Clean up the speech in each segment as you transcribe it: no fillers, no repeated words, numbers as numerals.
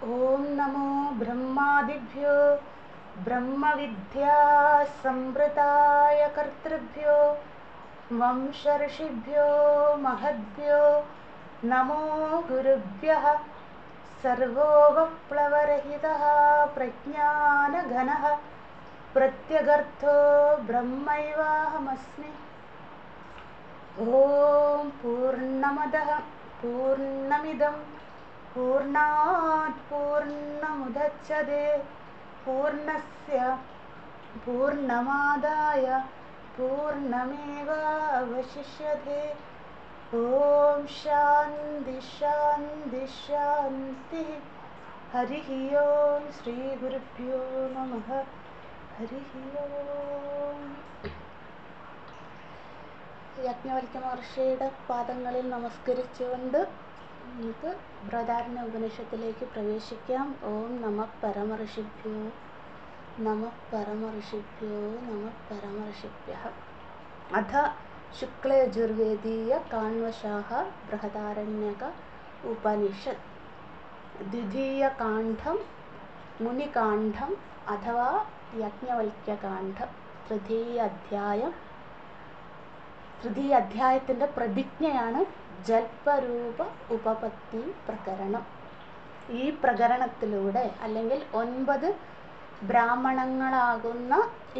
ओम नमो ब्रह्मादिभ्यो ब्रह्मविद्या संवृताय कर्तृभ्यो वंशर्षिभ्यो महद्भ्यो नमो गुरुभ्यः। सर्वोपप्लवरहितः प्रज्ञानघनः प्रत्यगर्थो ब्रह्मैवाहमस्मि। ओम पूर्णमदः पूर्णमिदं पूर्णात् पूर्णमुदच्यते पूर्णस्य पूर्णमादाय पूर्णमेवावशिष्यते। ओम शान्ति शान्ति शान्तिः। हरिः ओम श्री गुरुभ्यो नमः। हरिः ओम। യാജ്ഞവൽക്യ മഹർഷിയുടെ പാദങ്ങളിൽ നമസ്കരിച്ചുകൊണ്ട് നമുക്ക് ബൃഹദാരണ്യ ഉപനിഷത്തിലേക്ക് പ്രവേശിക്കാം. ഓം നമഃ പരമഋഷിഭ്യോ നമഃ പരമഋഷിഭ്യോ നമഃ പരമഋഷിഭ്യഃ. അഥ ശുക്ലയജുർവേദീയ കാണ്വശാഃ ബൃഹദാരണ്യക ഉപനിഷത് ദ്വിതീയകാണ്ഡം മുനികാണ്ഡം അഥവാ യാജ്ഞവൽക്യകാണ്ഡം. തൃതീയ അധ്യായത്തിൻ്റെ പ്രതിജ്ഞയാണ് ജൽപരൂപ ഉപപത്തി പ്രകരണം. ഈ പ്രകരണത്തിലൂടെ അല്ലെങ്കിൽ 9 ബ്രാഹ്മണങ്ങളാകുന്ന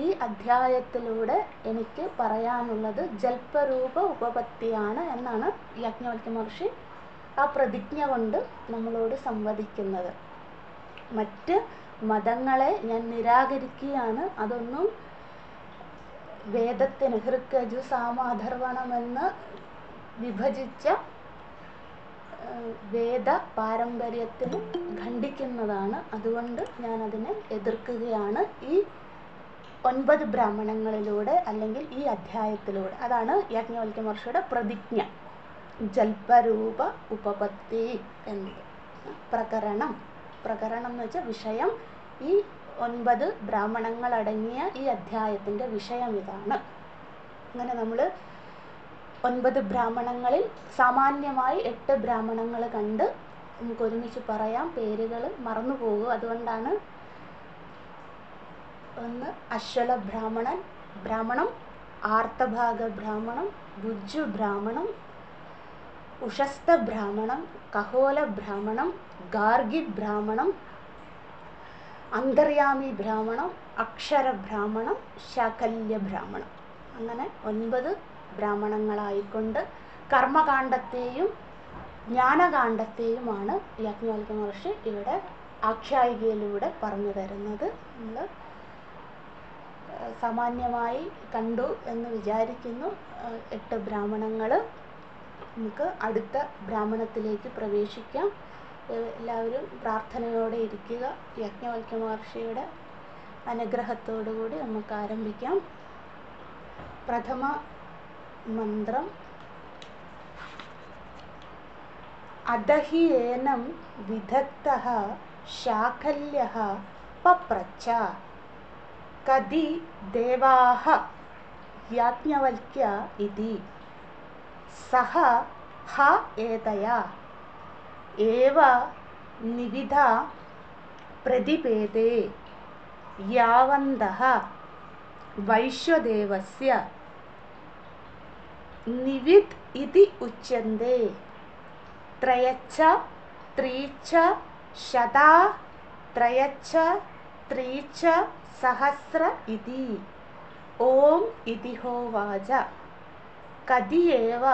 ഈ അധ്യായത്തിലൂടെ എനിക്ക് പറയാനുള്ളത് ജൽപരൂപ ഉപപത്തിയാണ് എന്നാണ് യാജ്ഞവൽക്യ മഹർഷി ആ പ്രതിജ്ഞ കൊണ്ട് നമ്മളോട് സംവദിക്കുന്നത്. മറ്റ് മതങ്ങളെ ഞാൻ നിരാകരിക്കുകയാണ്. അതൊന്നും വേദത്തിന് ഋഗ്യജു സാമ അഥർവണമെന്ന് വിഭജിച്ച വേദ പാരമ്പര്യത്തിന് ഖണ്ഡിക്കുന്നതാണ്. അതുകൊണ്ട് ഞാൻ അതിനെ എതിർക്കുകയാണ് ഈ 9 ബ്രാഹ്മണങ്ങളിലൂടെ അല്ലെങ്കിൽ ഈ അധ്യായത്തിലൂടെ. അതാണ് യാജ്ഞവൽക്യ മഹർഷിയുടെ പ്രതിജ്ഞ. ജൽപരൂപ ഉപപത്തി എന്നത് പ്രകരണം എന്ന് വെച്ചാൽ വിഷയം. ഈ 9 ബ്രാഹ്മണങ്ങൾ അടങ്ങിയ ഈ അധ്യായത്തിൻ്റെ വിഷയം ഇതാണ്. അങ്ങനെ നമ്മൾ 9 ബ്രാഹ്മണങ്ങളിൽ സാമാന്യമായി 8 ബ്രാഹ്മണങ്ങൾ കണ്ട് നമുക്ക് ഒരുമിച്ച് പറയാം. പേരുകൾ മറന്നു പോകും. അതുകൊണ്ടാണ് ഒന്ന് അശ്വല ബ്രാഹ്മണം, ആർത്തഭാഗ ബ്രാഹ്മണം, ഭുജു ബ്രാഹ്മണം, ഉഷസ്ത ബ്രാഹ്മണം, കഹോല ബ്രാഹ്മണം, ഗാർഗി ബ്രാഹ്മണം, അന്തര്യാമി ബ്രാഹ്മണം, അക്ഷര ബ്രാഹ്മണം, ശാകല്യ ബ്രാഹ്മണം. അങ്ങനെ 9 ബ്രാഹ്മണങ്ങളായിക്കൊണ്ട് കർമ്മകാണ്ഡത്തെയും ജ്ഞാനകാണ്ഡത്തെയുമാണ് യാജ്ഞവൽക്യ മഹർഷി ഇവിടെ ആഖ്യായികയിലൂടെ പറഞ്ഞു തരുന്നത്. നമ്മൾ സാമാന്യമായി കണ്ടു എന്ന് വിചാരിക്കുന്നു 8 ബ്രാഹ്മണങ്ങൾ. നമുക്ക് അടുത്ത ബ്രാഹ്മണത്തിലേക്ക് പ്രവേശിക്കാം. എല്ലാവരും പ്രാർത്ഥനയോടെ ഇരിക്കുക. യാജ്ഞവൽക്യ മഹർഷിയുടെ അനുഗ്രഹത്തോടുകൂടി നമുക്ക് ആരംഭിക്കാം. പ്രഥമ മന്ത്രം. അദഹി ഏനം വിദഗ്ധഃ ശാകല്യഃ പപ്രച്ഛ കതി ദേവാഃ യാജ്ഞവൽക്യ ഇതി സഹ ഹ ഏതയാ ഏവ നിവിധ പ്രതിപേദേ യാവന്തഃ വൈശ്വദേവസ്യ നിവിദ് ഇതി ഉച്യന്തെ ത്രയച്ഛ ത്രീച്ഛ ശതാ ത്രയച്ഛ ത്രീച്ഛ സഹസ്ര ഇതി. ഓം ഇതി ഹോവാച കതി ഏവ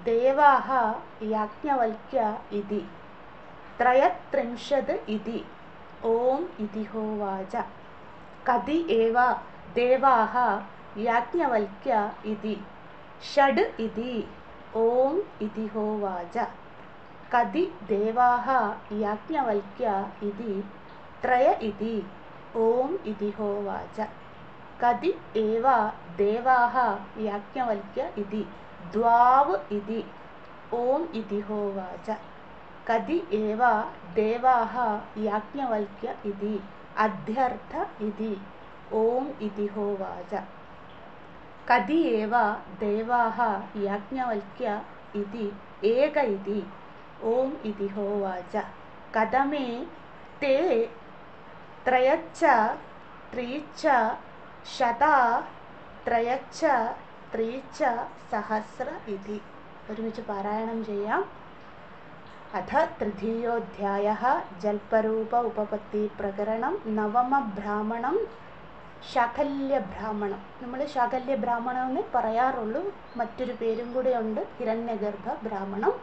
ദേവാഃ യാജ്ഞവൽക്യ ഇതി ത്രയത്രിംശത് ഇതി. ഓം ഇതി ഹോവാച കതി ഏവ ദേവാഃ യാജ്ഞവൽക്യ ഇതി ഷഡ് ഇതി. ഓം ഇതി ഹോവാച കതി ദേവാഃ യാജ്ഞവൽക്യ ഇതി ത്രയ ഇതി. ഓം ഇതി ഹോവാച കതി ഏവ ദേവാഃ യാജ്ഞവൽക്യ ഇതി ദ്വാവ് ഇതി. ഓം ഇതി ഹോവാച കതി ഏവ ദേവാഃ യാജ്ഞവൽക്യ ഇതി അധ്യർത്ഥ ഇതി. ഓം ഇതി ഹോവാച കതി ഏവ ദേവാഃ യാജ്ഞവൽക്യ ഇതി ഏക ഇതി. ഓം ഇതി ഹോവാച കഥമേ ते त्रयच्च त्रीच शता त्रयच्च त्रीच सहस्र इति. ഒരുമിച്ച് പാരായണം ചെയ്യാം. അഥ തൃതീയോധ്യായഃ ജൽപരൂപ ഉപപത്തി പ്രകരണം നവമ ബ്രാഹ്മണം ശാകല്യ ബ്രാഹ്മണം. നമ്മൾ ശാകല്യ ബ്രാഹ്മണം എന്ന് പറയാറുള്ളൂ, മറ്റൊരു പേരും കൂടെ ഉണ്ട് ഹിരണ്യഗർഭ ബ്രാഹ്മണം.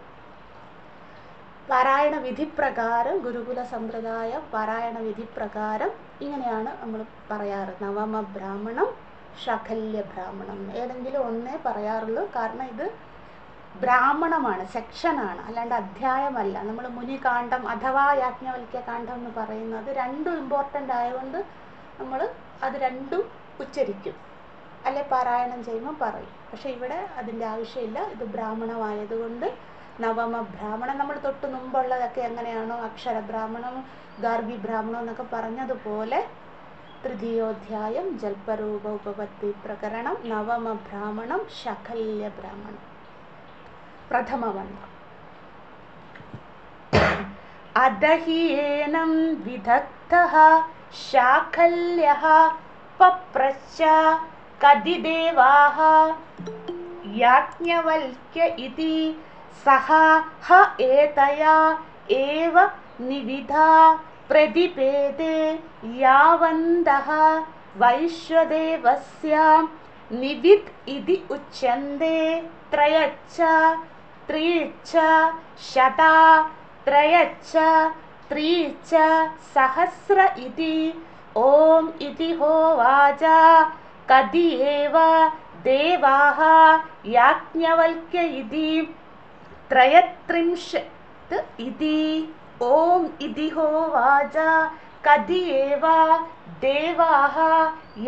പാരായണ വിധി പ്രകാരം, ഗുരുകുല സമ്പ്രദായ പാരായണ വിധി പ്രകാരം ഇങ്ങനെയാണ് നമ്മൾ പറയാറ്. നവമ ബ്രാഹ്മണം ശാകല്യ ബ്രാഹ്മണം ഏതെങ്കിലും ഒന്നേ പറയാറുള്ളൂ. കാരണം ഇത് ബ്രാഹ്മണമാണ്, സെക്ഷനാണ്, അല്ലാണ്ട് അധ്യായമല്ല. നമ്മൾ മുനികാന്ഡം അഥവാ യാജ്ഞവൽക്യ കാണ്ഡം എന്ന് പറയുന്നത് രണ്ടും ഇമ്പോർട്ടൻ്റ് ആയതുകൊണ്ട് നമ്മൾ അത് രണ്ടും ഉച്ചരിക്കും, അല്ലെ പാരായണം ചെയ്യുമ്പോൾ പറയും. പക്ഷെ ഇവിടെ അതിൻ്റെ ആവശ്യമില്ല. ഇത് ബ്രാഹ്മണമായതുകൊണ്ട് നവമ ബ്രാഹ്മണം. നമ്മൾ തൊട്ട് മുമ്പുള്ളതൊക്കെ എങ്ങനെയാണോ അക്ഷര ബ്രാഹ്മണം, ഗാർഗി ബ്രാഹ്മണം എന്നൊക്കെ പറഞ്ഞതുപോലെ തൃതീയോധ്യായം ജൽപരൂപ ഉപപത്തി പ്രകരണം നവമ ബ്രാഹ്മണം ശാകല്യ ബ്രാഹ്മണം. പ്രഥമ മന്ത്രം. അദഹിയേനം വിദഗ്ധഃ ശാകല്യഃ പപ്രച്ഛ കദിദേവാഃ യാജ്ഞവൽക്യ ഇതി സഹ ഹ ഏതയാ ഏവ നിവിധാ പ്രതിപേദേ യാവന്തഃ വൈശ്വദേവസ്യ നിവിദ് ഇതി ഉച്യന്തെ ത്രയച്ഛ ത്രീച്ഛ ശതാ ത്രയച്ഛ ത്രീച്ഛ സഹസ്ര ഇതി. ഓം ഇതി ഹോവാച കദിയേവ ദേവാഃ യാജ്ഞവൽക്യ ഇതി ത്രയത്രിംശത് ഇതി. ഓം ഇതി ഹോവാച കദിയേവ ദേവാഃ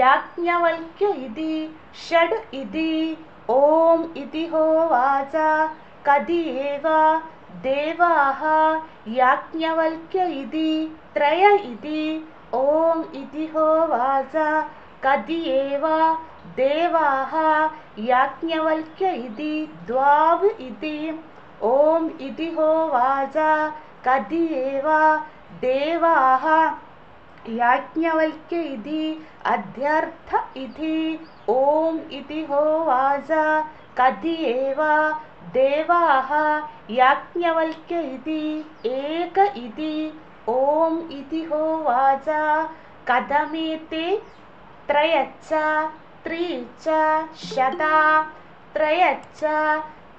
യാജ്ഞവൽക്യ ഇതി ഷഡ് ഇതി. ഓം ഇതി ഹോവാച കദിയേവ ദേവാഃ യാജ്ഞവൽക്യ ഇതി ത്രയ ഇതി. ഓം ഇതി ഹോവാച കദിയേവ ദേവാഃ യാജ്ഞവൽക്യ ഇതി ദ്വാവ് ഇതി. ഓം ഇതി ഹോവാച കദിയേവ ദേവാഃ യാജ്ഞവൽക്യ ഇതി അധ്യർത്ഥ ഇതി. ഓം ഇതി ഹോവാച കദിയേവ ദേവാഃ യാജ്ഞവൽക്യ ഇതി ഏക ഇതി. ഓം ഇതി ഹോവാച കഥമേതേ ത്രയച്ഛ ത്രീച്ഛ ശതാ ത്രയച്ഛ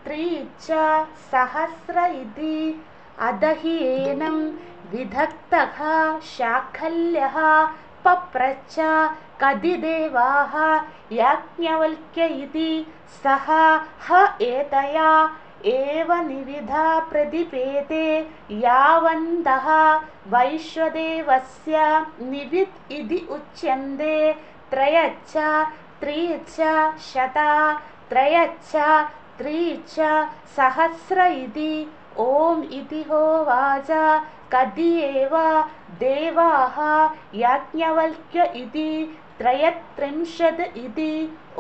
ത്രീച്ഛ സഹസ്ര ഇതി. അദഹിയേനം വിദഗ്ധഃ ശാകല്യഃ പപ്രച്ഛ കദിദേവാഃ യാജ്ഞവൽക്യ ഇതി സഹ ഹ ഏതയാ ഏവ നിവിധാ പ്രതിപേദേ യാവന്തഃ വൈശ്വദേവസ്യ നിവിദ് ഇതി ഉച്യന്തെ ത്രയച്ഛ ത്രീച്ഛ ശതാ ത്രയച്ഛ ത്രീച്ഛ സഹസ്ര ഇതി. ഓം ഇതി ഹോവാച കദിയേവ ദേവാഃ യാജ്ഞവൽക്യ ഇതി ത്രയത്രിംശത് ഇതി.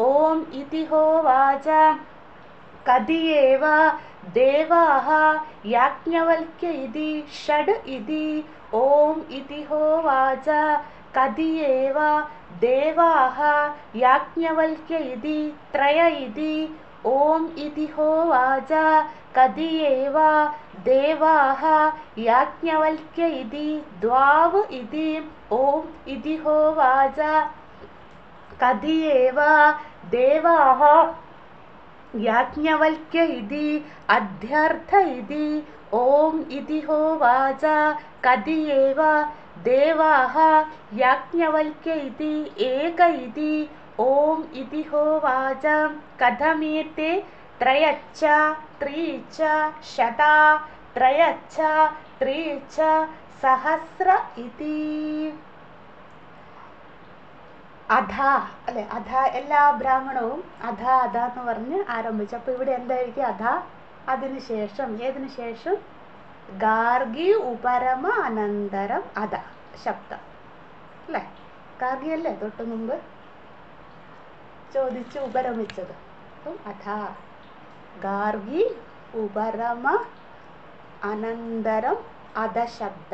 ഓം ഇതി ഹോവാച കദിയേവ ദേവാഃ യാജ്ഞവൽക്യ ഇതി ഷഡ് ഇതി. ഓം ഇതി ഹോവാച കദിയേവ ദേവാഃ യാജ്ഞവൽക്യ ഇതി ത്രയ ഇതി. ഓം ഇതി ഹോവാച കദിയേവ ദേവാഃ യാജ്ഞവൽക്യ ഇതി ദ്വാവ് ഇതി. ഓം ഇതി ഹോവാച കദിയേവ ദേവാഃ യാജ്ഞവൽക്യ ഇതി അധ്യർത്ഥ ഇതി. ഓം ഇതി ഹോവാച കദിയേവ ദേവാഃ യാജ്ഞവൽക്യ ഇതി ഏക ഇതി. ഓം ഇതി ഹോവാച കഥമേതേ ത്രയച്ഛ ത്രീച്ഛ ശതാ ത്രയച്ഛ ത്രീച്ഛ സഹസ്ര ഇതി. അധ അല്ലെ, അധ എല്ലാ ബ്രാഹ്മണവും അധ അധ എന്ന് പറഞ്ഞ് ആരംഭിച്ചു. അപ്പോൾ ഇവിടെ എന്തായിരിക്കും അധ? അതിനുശേഷം ഏതിനു ശേഷം? ഗാർഗി ഉപരമ അനന്തരം അധ ശബ്ദം അല്ലേ? ഗാർഗി അല്ലേ തൊട്ട് മുമ്പ് ചോദിച്ച് ഉപരമിച്ചത്. അപ്പം അധ ഗാർഗി ഉപരമ അനന്തരം അധ ശബ്ദ.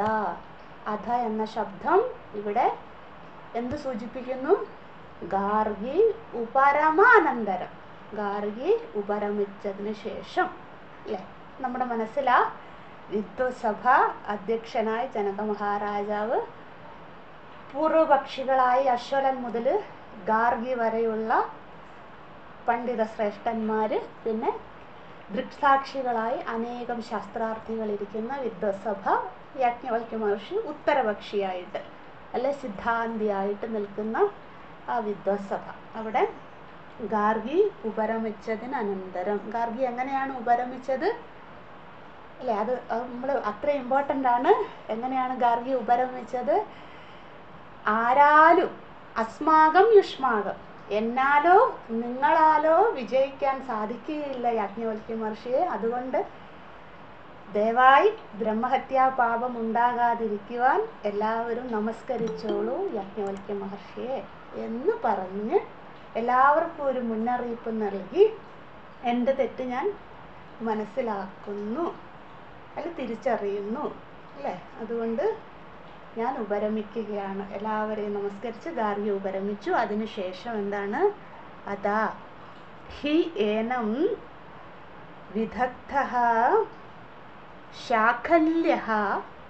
അധ എന്ന ശബ്ദം ഇവിടെ എന്ത് സൂചിപ്പിക്കുന്നു? ഗാർഗി ഉപരമാനന്തരം, ഗാർഗി ഉപരമിച്ചതിന് ശേഷം അല്ലേ. നമ്മുടെ മനസ്സിലാ വിദ്വത്സഭ അധ്യക്ഷനായ ജനക മഹാരാജാവ് പൂർവപക്ഷികളായി അശ്വലൻ മുതൽ ഗാർഗി വരെയുള്ള പണ്ഡിത ശ്രേഷ്ഠന്മാർ, പിന്നെ ദൃക്സാക്ഷികളായി അനേകം ശാസ്ത്രാർത്ഥികൾ ഇരിക്കുന്ന വിദ്വത്സഭ, യാജ്ഞവൽക്യ മഹർഷി ഉത്തരപക്ഷിയായിട്ട് അല്ലെ സിദ്ധാന്തിയായിട്ട് നിൽക്കുന്ന ആ വിദ്വത്സഭ. അവിടെ ഗാർഗി ഉപരമിച്ചതിന് അനന്തരം, ഗാർഗി എങ്ങനെയാണ് ഉപരമിച്ചത് അല്ലേ, അത് നമ്മൾ അത്ര ഇമ്പോർട്ടൻ്റ് ആണ്. എങ്ങനെയാണ് ഗാർഗി ഉപരമിച്ചത്? ആരാലും അസ്മാകം യുഷ്മാകം, എന്നാലോ നിങ്ങളാലോ വിജയിക്കാൻ സാധിക്കുകയില്ല യാജ്ഞവൽക്യ മഹർഷിയെ. അതുകൊണ്ട് ദയവായി ബ്രഹ്മഹത്യാ പാപം ഉണ്ടാകാതിരിക്കുവാൻ എല്ലാവരും നമസ്കരിച്ചോളൂ യാജ്ഞവൽക്യ മഹർഷിയെ എന്ന് പറഞ്ഞ് എല്ലാവർക്കും ഒരു മുന്നറിയിപ്പ് നൽകി എൻ്റെ തെറ്റ് ഞാൻ മനസ്സിലാക്കുന്നു അല്ല തിരിച്ചറിയുന്നു അല്ലേ, അതുകൊണ്ട് ഞാൻ ഉപരമിക്കുകയാണ്. എല്ലാവരെയും നമസ്കരിച്ച് ഗാർഗി ഉപരമിച്ചു. അതിനുശേഷം എന്താണ്? അതാ ഹി ഏനം വിദഗ്ധഃ ശാഖല്യഃ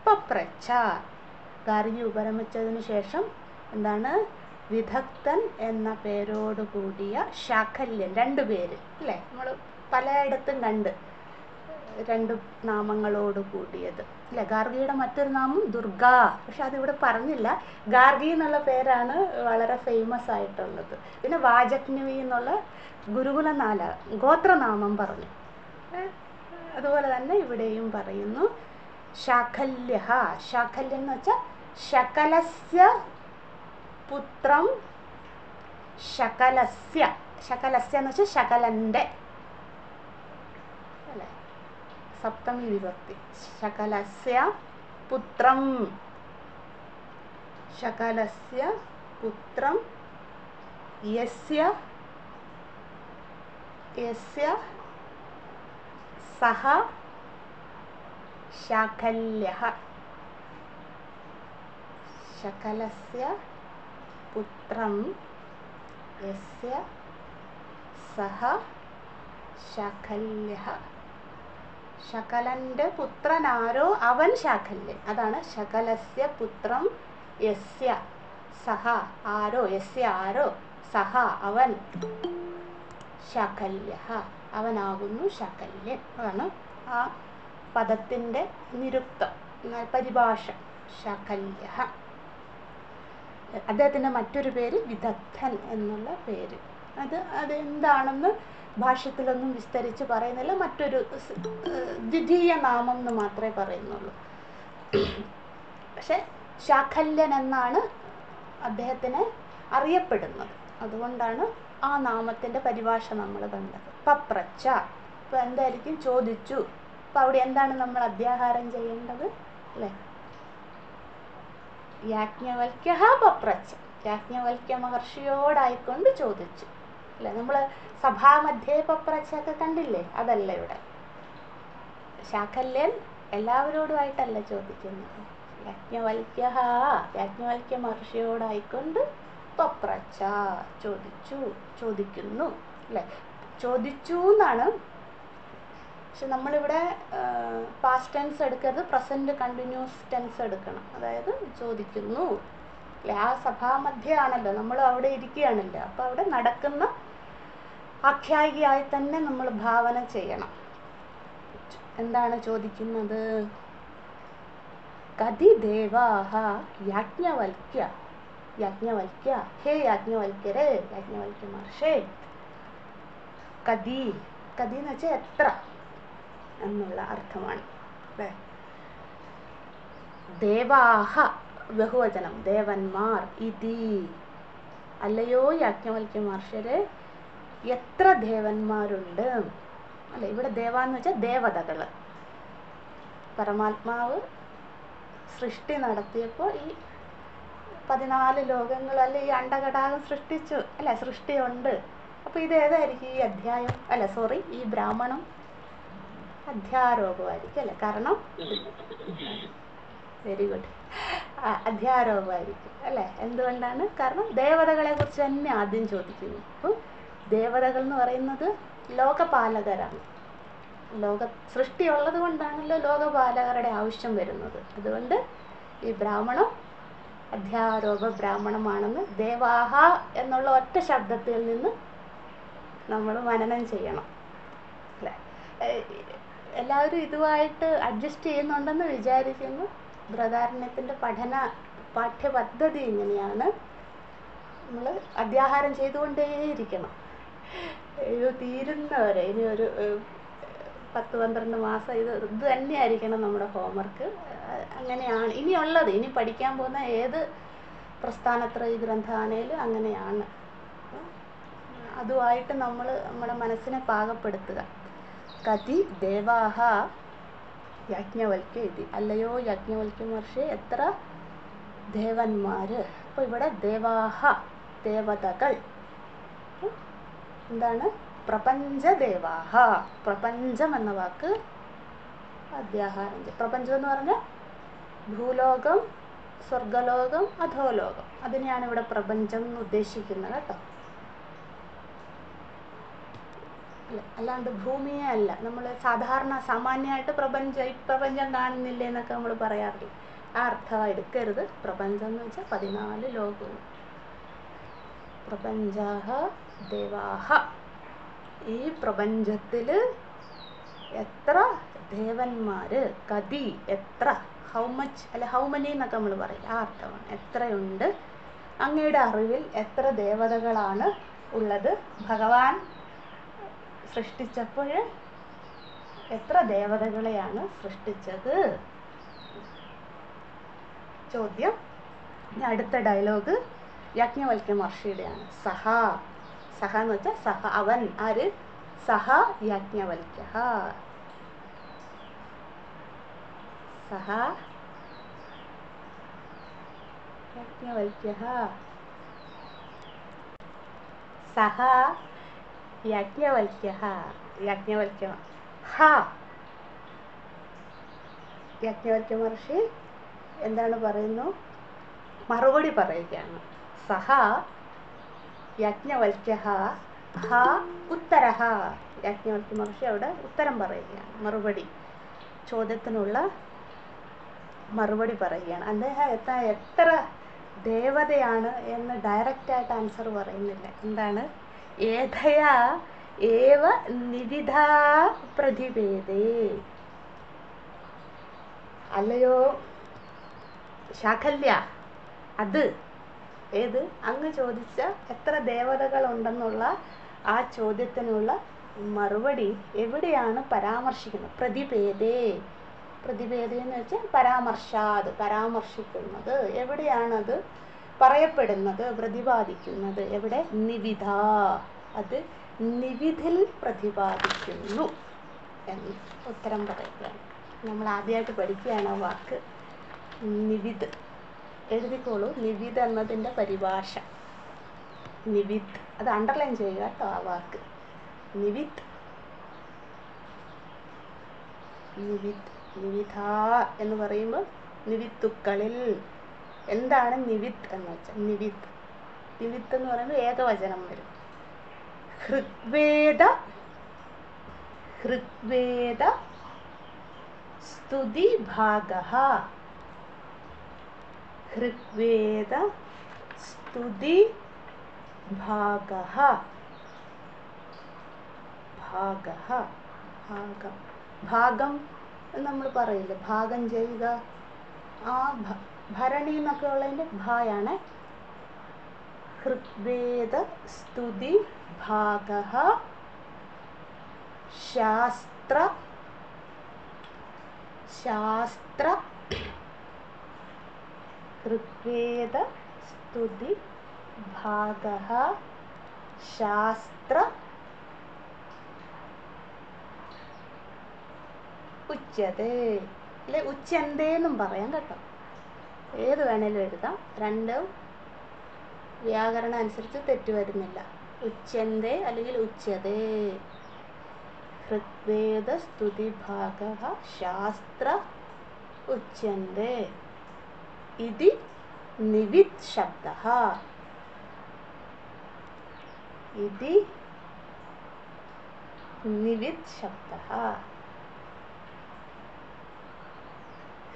പപ്രച്ഛ. ഗാർഗി ഉപരമിച്ചതിന് ശേഷം എന്താണ്? വിദഗ്ധൻ എന്ന പേരോട് കൂടിയ ശാഖല്യൻ, രണ്ടു പേര് അല്ലേ, നമ്മൾ പലയിടത്തും കണ്ട് രണ്ട് നാമങ്ങളോട് കൂടിയത് അല്ലേ. ഗാർഗിയുടെ മറ്റൊരു നാമം ദുർഗ, പക്ഷെ അതിവിടെ പറഞ്ഞില്ല. ഗാർഗി എന്നുള്ള പേരാണ് വളരെ ഫേമസ് ആയിട്ടുള്ളത്. പിന്നെ വാജഗ്നവി എന്നുള്ള ഗുരുകുല ഗോത്രനാമം പറഞ്ഞു. അതുപോലെ തന്നെ ഇവിടെയും പറയുന്നു ശാഖല്യഃ. ശാഖല്യം എന്ന് വെച്ചാൽ ശകലസ്യ പുത്രം, ശകലസ്യ, ശകലസ്യ എന്ന് വെച്ചാൽ ശകലൻ്റെ അല്ലേ, സപ്തമി വിഭക്തി. ശകലസ്യ പുത്രം, ശകലസ്യ പുത്രം യസ്യ സഹ ശാഖല്യഃ. ശകലസ്യ പുത്രം യസ്യ സഹ ശാഖല്യഃ. ശകലൻ്റെ പുത്രനാരോ അവൻ ശാഖല്യൻ. അതാണ് ശകലസ്യ പുത്രം യസ്യ സഹ, ആരോ, യസ്യ ആരോ, സഹ അവൻ, ശാഖല്യഃ അവനാകുന്നു ശാഖല്യൻ. അതാണ് ആ പദത്തിൻ്റെ നിരുക്തം, പരിഭാഷ. ശാഖല്യഃ. അദ്ദേഹത്തിൻ്റെ മറ്റൊരു പേര് വിദഗ്ധൻ എന്നുള്ള പേര്. അതെന്താണെന്ന് ഭാഷ്യത്തിലൊന്നും വിസ്തരിച്ച് പറയുന്നില്ല. മറ്റൊരു ദ്വിതീയ നാമം എന്ന് മാത്രമേ പറയുന്നുള്ളൂ. പക്ഷെ ശാഖല്യൻ എന്നാണ് അദ്ദേഹത്തിനെ അറിയപ്പെടുന്നത്. അതുകൊണ്ടാണ് ആ നാമത്തിൻ്റെ പരിഭാഷ നമ്മൾ കണ്ടത്. പപ്രച്ഛ, ഇപ്പം എന്തായിരിക്കും? ചോദിച്ചു. അപ്പം അവിടെ എന്താണ് നമ്മൾ അധ്യാഹാരം ചെയ്യേണ്ടത് അല്ലേ? യാജ്ഞവൽക്യഃ പപ്രച്ഛ, യാജ്ഞവൽക്യ മഹർഷിയോടായിക്കൊണ്ട് ചോദിച്ചു അല്ലേ. നമ്മൾ സഭാമധ്യേ പപ്രച്ഛൊക്കെ കണ്ടില്ലേ? അതല്ല ഇവിടെ. ശാഖല്യൻ എല്ലാവരോടുമായിട്ടല്ല ചോദിക്കുന്നത്. യാജ്ഞവൽക്യഃ, യാജ്ഞവൽക്യ മഹർഷിയോടായിക്കൊണ്ട് പപ്രച്ഛ ചോദിച്ചു, ചോദിക്കുന്നു അല്ലേ. ചോദിച്ചു എന്നാണ്. പക്ഷെ നമ്മളിവിടെ പാസ്റ്റ് ടെൻസ് എടുക്കരുത്, പ്രസൻറ്റ് കണ്ടിന്യൂസ് ടെൻസ് എടുക്കണം. അതായത് ചോദിക്കുന്നു അല്ലേ. ആ സഭാമധ്യേ ആണല്ലോ, നമ്മൾ അവിടെ ഇരിക്കുകയാണല്ലോ. അപ്പോൾ അവിടെ നടക്കുന്ന ആഖ്യായികയായി തന്നെ നമ്മൾ ഭാവന ചെയ്യണം. എന്താണ് ചോദിക്കുന്നത്? കതി ദേവാഹ യാജ്ഞവൽക്യ, യാജ്ഞവൽക്യ, ഹേ യാജ്ഞവൽക്യരേ, യാജ്ഞവൽക്യ മഹർഷേ. കതി, കതി എന്ന് വെച്ചാൽ എത്ര എന്നുള്ള അർത്ഥമാണ് അല്ലേ. ദേവാഹ ബഹുവചനം, ദേവന്മാർ. ഇതി, അല്ലയോ യാജ്ഞവൽക്യ മഹർഷരെ, എത്ര ദേവന്മാരുണ്ട് അല്ലെ. ഇവിടെ ദേവ എന്ന് വെച്ചാൽ ദേവതകൾ. പരമാത്മാവ് സൃഷ്ടി നടത്തിയപ്പോൾ ഈ 14 ലോകങ്ങൾ അല്ലെ, ഈ അണ്ടകടാകം സൃഷ്ടിച്ചു അല്ലെ, സൃഷ്ടിയുണ്ട്. അപ്പോൾ ഇത് ഏതായിരിക്കും? ഈ അധ്യായം അല്ല, സോറി, ഈ ബ്രാഹ്മണം അധ്യാരോപമായിരിക്കും അല്ലേ. കാരണം വെരി ഗുഡ്. അധ്യാരോപമായിരിക്കും അല്ലേ? എന്തുകൊണ്ടാണ്? കാരണം ദേവതകളെ കുറിച്ച് തന്നെ ആദ്യം ചോദിക്കുന്നു. അപ്പം ദേവതകൾ എന്ന് പറയുന്നത് ലോകപാലകരാണ്. സൃഷ്ടി ഉള്ളത് കൊണ്ടാണല്ലോ ലോകപാലകരുടെ ആവശ്യം വരുന്നത്. അതുകൊണ്ട് ഈ ബ്രാഹ്മണം അധ്യാരോപ ബ്രാഹ്മണമാണെന്ന് ദേവാഹ എന്നുള്ള ഒറ്റ ശബ്ദത്തിൽ നിന്ന് നമ്മൾ മനനം ചെയ്യണം അല്ലേ? എല്ലാവരും ഇതുമായിട്ട് അഡ്ജസ്റ്റ് ചെയ്യുന്നുണ്ടെന്ന് വിചാരിക്കുന്നു. ബൃഹദാരണ്യത്തിൻ്റെ പാഠ്യപദ്ധതി ഇങ്ങനെയാണ്. നമ്മൾ അധ്യാഹാരം ചെയ്തുകൊണ്ടേയിരിക്കണം ഇത് തീരുന്നവരെ. ഇനി ഒരു 10-12 മാസം ഇത് തന്നെയായിരിക്കണം നമ്മുടെ ഹോംവർക്ക്. അങ്ങനെയാണ് ഇനിയുള്ളത്. ഇനി പഠിക്കാൻ പോകുന്ന ഏത് പ്രസ്ഥാനത്രയ ഗ്രന്ഥമാണേലും അങ്ങനെയാണ്. അതുമായിട്ട് നമ്മൾ നമ്മുടെ മനസ്സിനെ പാകപ്പെടുത്തുക. കതി ദേവാഹ യാജ്ഞവൽക്യ ഇതി. അല്ലയോ യാജ്ഞവൽക്യ മഹർഷി, എത്ര ദേവന്മാർ. അപ്പോൾ ഇവിടെ ദേവാഹ ദേവതകൾ എന്താണ്? പ്രപഞ്ചദേവാഹ. പ്രപഞ്ചം എന്ന വാക്ക് അധ്യാഹാരം ചെയ്യും. പ്രപഞ്ചം എന്ന് പറഞ്ഞാൽ ഭൂലോകം, സ്വർഗലോകം, അധോലോകം. അതിനെയാണ് ഇവിടെ പ്രപഞ്ചം എന്ന് ഉദ്ദേശിക്കുന്നത് കേട്ടോ. അല്ലാണ്ട് ഭൂമിയെ അല്ല. നമ്മൾ സാമാന്യമായിട്ട് പ്രപഞ്ചം കാണുന്നില്ലേ എന്നൊക്കെ നമ്മൾ പറയാറില്ല. ആ അർത്ഥം എടുക്കരുത്. പ്രപഞ്ചം എന്ന് വെച്ചാൽ 14 ലോകവും. പ്രപഞ്ചാഹ ദേവാഹ. ഈ പ്രപഞ്ചത്തിൽ എത്ര ദേവന്മാർ. കതി എത്ര, ഹൗ മച്ച് അല്ല ഹൗ മനി എന്നൊക്കെ നമ്മൾ പറയും. ആ അർത്ഥമാണ്. എത്രയുണ്ട് അങ്ങയുടെ അറിവിൽ എത്ര ദേവതകളാണ് ഉള്ളത്? ഭഗവാൻ സൃഷ്ടിച്ചപ്പോൾ എത്ര ദേവതകളെയാണ് സൃഷ്ടിച്ചത്? ചോദ്യം. അടുത്ത ഡയലോഗ് യാജ്ഞവൽക്യ മഹർഷിയുടെയാണ്. സഹ എന്ന് വെച്ചാൽ സഹ അവൻ. ആര്? സഹ യാജ്ഞവൽക്യ. സഹ യാജ്ഞവൽക്യ. സഹ യാജ്ഞവൽക്യ. യാജ്ഞവൽക്യ മഹർഷി എന്താണ് പറയുന്നു? മറുപടി പറയുകയാണ്. സഹ യാജ്ഞവൽക്യ ഉത്തരഃ. യാജ്ഞവൽക്യ മഹർഷി അവിടെ ഉത്തരം പറയുകയാണ്. മറുപടി, ചോദ്യത്തിനുള്ള മറുപടി പറയുകയാണ്. അദ്ദേഹം എത്ര ദേവതയാണ് എന്ന് ഡയറക്റ്റായിട്ട് ആൻസർ പറയുന്നില്ല. എന്താണ്? ഏതയാ ഏവ നിവിധാ പ്രതിഭേദേ. അല്ലയോ ശാഖല്യ, അത് ഏത്? അങ്ങ് ചോദിച്ച എത്ര ദേവതകൾ ഉണ്ടെന്നുള്ള ആ ചോദ്യത്തിനുള്ള മറുപടി എവിടെയാണ് പരാമർശിക്കുന്നത്? പ്രതിഭേദേ. പ്രതിഭേദേ എന്ന് വെച്ചാൽ പരാമർശിക്കുന്നത്. എവിടെയാണത് പറയപ്പെടുന്നത്, പ്രതിപാദിക്കുന്നത്? എവിടെ? നിവിധ. അത് നിവിധിൽ പ്രതിപാദിക്കുന്നു എന്ന് ഉത്തരം പറയുകയാണ്. നമ്മൾ ആദ്യമായിട്ട് പഠിക്കുകയാണ് ആ വാക്ക് നിവിധ്. എഴുതിക്കോളൂ. നിവിധ് എന്നതിൻ്റെ പരിഭാഷ. നിവിധ്. അത് അണ്ടർലൈൻ ചെയ്യുക കേട്ടോ ആ വാക്ക്. നിവിധ്. നിവിധ എന്ന് പറയുമ്പോൾ നിവിത്തുക്കളിൽ. എന്താണ് നിവിത്ത് എന്ന് വെച്ചാൽ? നിവിത്ത് എന്ന് പറയുമ്പോൾ ഏകവചനം വരും. ഋഗ്വേദ സ്തുതി ഭാഗഃ. ഋഗ്വേദ സ്തുതി ഭാഗഃ. ഭാഗം എന്ന് നമ്മൾ പറയില്ലേ, ഭാഗം ചെയ്യുക. ആ ഭരണി എന്നൊക്കെ ഉള്ളതിൻ്റെ ഭായാണ്. ഋഗ്വേദ സ്തുതി ഭാഗഃ ശാസ്ത്ര ഋഗ്വേദ സ്തുതി ഭാഗഃ ശാസ്ത്ര ഉച്യതേ. അല്ലെ ഉച്യന്തേന്നും പറയാം കേട്ടോ. ഏത് വേണേലും എഴുതാം. രണ്ടും വ്യാകരണം അനുസരിച്ച് തെറ്റ് വരുന്നില്ല. ഉച്യന്തേ അല്ലെങ്കിൽ ഉച്യതേ. ഋഗ്വേദ സ്തുതി ഭാഗഃ ശാസ്ത്ര ഉച്യന്തേ. इति निवित् शब्दः इति निवित् शब्दः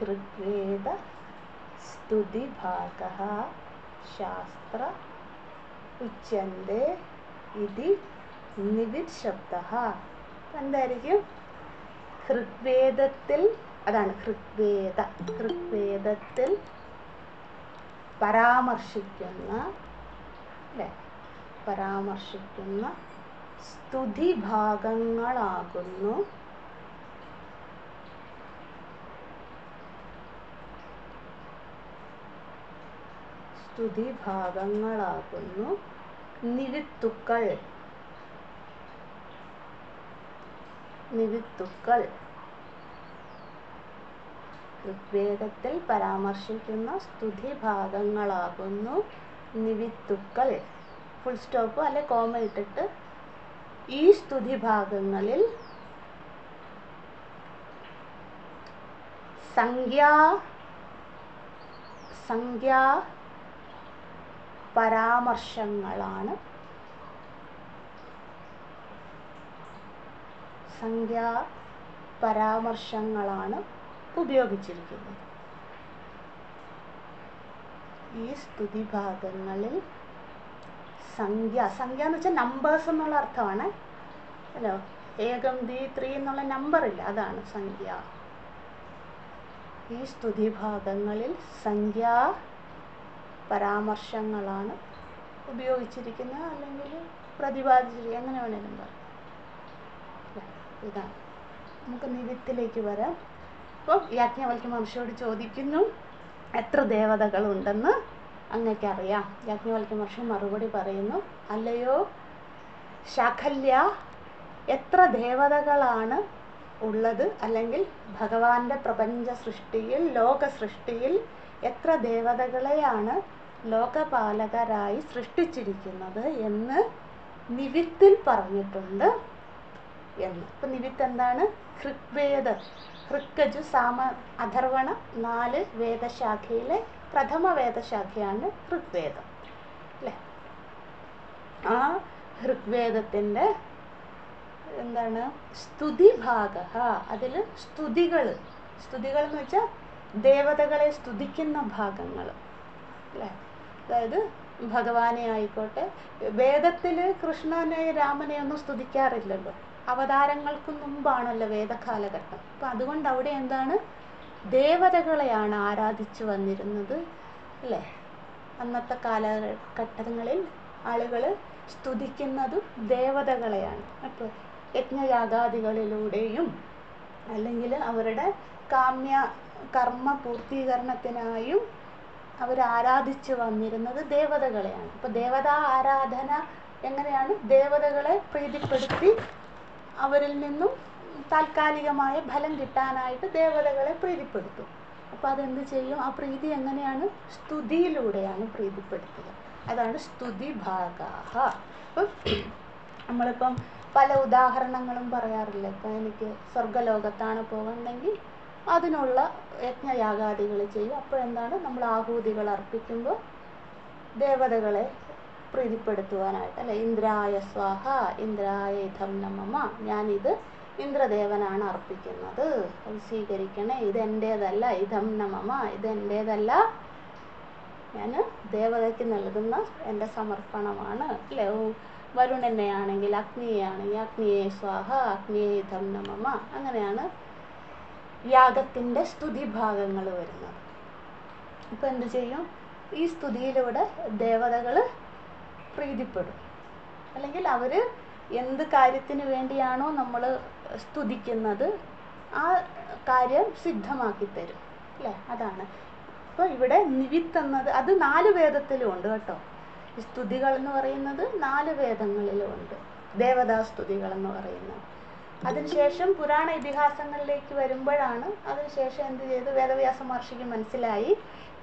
ऋग्वेद स्तुतिभागः शास्त्र उच्यन्ते इति निवित् शബ്ദः. എന്തായിരിക്കും? ഋഗ്വേദത്തിൽ, അതാണ് ഋഗ്വേദത്തിൽ പരാമർശിക്കുന്ന സ്തുതിഭാഗങ്ങളാകുന്നു നിവിത്തുക്കൾ. ഋഗ്വേദത്തിൽ പരാമർശിക്കുന്ന സ്തുതിഭാഗങ്ങളാകുന്നു നിവിത്തുക്കൾ. ഫുൾ സ്റ്റോപ്പ് അല്ലെ കോമ ഇട്ടിട്ട് ഈ സ്തുതിഭാഗങ്ങളിൽ സംഖ്യാ പരാമർശങ്ങളാണ് ഉപയോഗിച്ചിരിക്കുന്നത്. ഈ സ്തുതിഭാഗങ്ങളിൽ സംഖ്യ എന്ന് വെച്ചാൽ നമ്പേഴ്സ് എന്നുള്ള അർത്ഥമാണ് അല്ലോ. 1 2 3 എന്നുള്ള നമ്പറില്ല, അതാണ് സംഖ്യ. ഈ സ്തുതിഭാഗങ്ങളിൽ സംഖ്യാ പരാമർശങ്ങളാണ് ഉപയോഗിച്ചിരിക്കുന്നത്, അല്ലെങ്കിൽ പ്രതിപാദിച്ചിരിക്കുക, എങ്ങനെ വേണേലും പറയാം. ഇതാണ്. നമുക്ക് നിവിത്തിലേക്ക് വരാം. അപ്പം യാജ്ഞവൽക്യ മഹർഷിയോട് ചോദിക്കുന്നു, എത്ര ദേവതകളുണ്ടെന്ന് അങ്ങേക്കറിയാം? യാജ്ഞവൽക്യ മഹർഷി മറുപടി പറയുന്നു, അല്ലയോ ശാഖല്യ, എത്ര ദേവതകളാണ് ഉള്ളത്, അല്ലെങ്കിൽ ഭഗവാന്റെ പ്രപഞ്ച സൃഷ്ടിയിൽ, ലോക സൃഷ്ടിയിൽ എത്ര ദേവതകളെയാണ് ലോകപാലകരായി സൃഷ്ടിച്ചിരിക്കുന്നത് എന്ന് നിവിത്തിൽ പറഞ്ഞിട്ടുണ്ട് എന്ന്. അപ്പം നിവിത്ത് എന്താണ്? ഋഗ്യജു സാമ അഥർവണ 4 വേദശാഖയിലെ പ്രഥമ വേദശാഖയാണ് ഋഗ്വേദം അല്ലേ. ആ ഋഗ്വേദത്തിൻ്റെ എന്താണ് സ്തുതിഭാഗ, അതിൽ സ്തുതികൾ എന്ന് വെച്ചാൽ ദേവതകളെ സ്തുതിക്കുന്ന ഭാഗങ്ങൾ അല്ലേ. അതായത് ഭഗവാനെ ആയിക്കോട്ടെ, വേദത്തിൽ കൃഷ്ണനെ രാമനെ ഒന്നും സ്തുതിക്കാറില്ലല്ലോ, അവതാരങ്ങൾക്ക് മുമ്പാണല്ലോ വേദകാലഘട്ടം. അപ്പം അതുകൊണ്ട് അവിടെ എന്താണ്, ദേവതകളെയാണ് ആരാധിച്ചു വന്നിരുന്നത് അല്ലേ. അന്നത്തെ കാലഘട്ടങ്ങളിൽ ആളുകൾ സ്തുതിക്കുന്നതും ദേവതകളെയാണ്. അപ്പോൾ യജ്ഞയാഗാദികളിലൂടെയും അല്ലെങ്കിൽ അവരുടെ കർമ്മ പൂർത്തീകരണത്തിനായും അവർ ആരാധിച്ചു വന്നിരുന്നത് ദേവതകളെയാണ്. അപ്പോൾ ദേവതാ ആരാധന എങ്ങനെയാണ്? ദേവതകളെ പ്രീതിപ്പെടുത്തി അവരിൽ നിന്നും താൽക്കാലികമായ ഫലം കിട്ടാനായിട്ട് ദേവതകളെ പ്രീതിപ്പെടുത്തും. അപ്പോൾ അതെന്ത് ചെയ്യും? ആ പ്രീതി എങ്ങനെയാണ്? സ്തുതിയിലൂടെയാണ് പ്രീതിപ്പെടുത്തുക. അതാണ് സ്തുതിഭാഗാഹ. അപ്പം നമ്മളിപ്പം പല ഉദാഹരണങ്ങളും പറയാറില്ല. ഇപ്പം എനിക്ക് സ്വർഗലോകത്താണ് പോകണമെങ്കിൽ അതിനുള്ള യജ്ഞയാഗാദികൾ ചെയ്യും. അപ്പോഴെന്താണ്, നമ്മൾ ആഹൂതികൾ അർപ്പിക്കുമ്പോൾ ദേവതകളെ പ്രീതിപ്പെടുത്തുവാനായിട്ട് അല്ലെ. ഇന്ദ്രായ സ്വാഹ, ഇന്ദ്രായ ഇധം നമമ, ഞാനിത് ഇന്ദ്രദേവനാണ് അർപ്പിക്കുന്നത്, അത് സ്വീകരിക്കണേ, ഇത് എൻ്റേതല്ല, ഇധം നമമ, ഇത് എൻ്റേതല്ല, ഞാൻ ദേവതയ്ക്ക് നൽകുന്ന എൻ്റെ സമർപ്പണമാണ് അല്ലേ. വരുണനെയാണെങ്കിൽ അഗ്നിയെയാണെങ്കിൽ അഗ്നിയെ സ്വാഹ, അഗ്നിയെ ഇധം നമമ, അങ്ങനെയാണ് യാഗത്തിൻ്റെ സ്തുതിഭാഗങ്ങൾ വരുന്നത്. ഇപ്പം എന്ത് ചെയ്യും? ഈ സ്തുതിയിലൂടെ ദേവതകൾ പ്രീതിപ്പെടും, അല്ലെങ്കിൽ അവർ എന്ത് കാര്യത്തിന് വേണ്ടിയാണോ നമ്മൾ സ്തുതിക്കുന്നത് ആ കാര്യം സിദ്ധമാക്കി തരും അല്ലേ. അതാണ്. അപ്പോൾ ഇവിടെ നിവിത്ത് എന്നത് അത് 4 വേദത്തിലും ഉണ്ട് കേട്ടോ. ഈ സ്തുതികൾ എന്ന് പറയുന്നത് 4 വേദങ്ങളിലും ഉണ്ട്, ദേവതാസ്തുതികൾ എന്ന് പറയുന്നത്. അതിനുശേഷം പുരാണ ഇതിഹാസങ്ങളിലേക്ക് വരുമ്പോഴാണ് അതിനുശേഷം എന്ത് ചെയ്തു? വേദവ്യാസ മഹർഷിക്ക് മനസ്സിലായി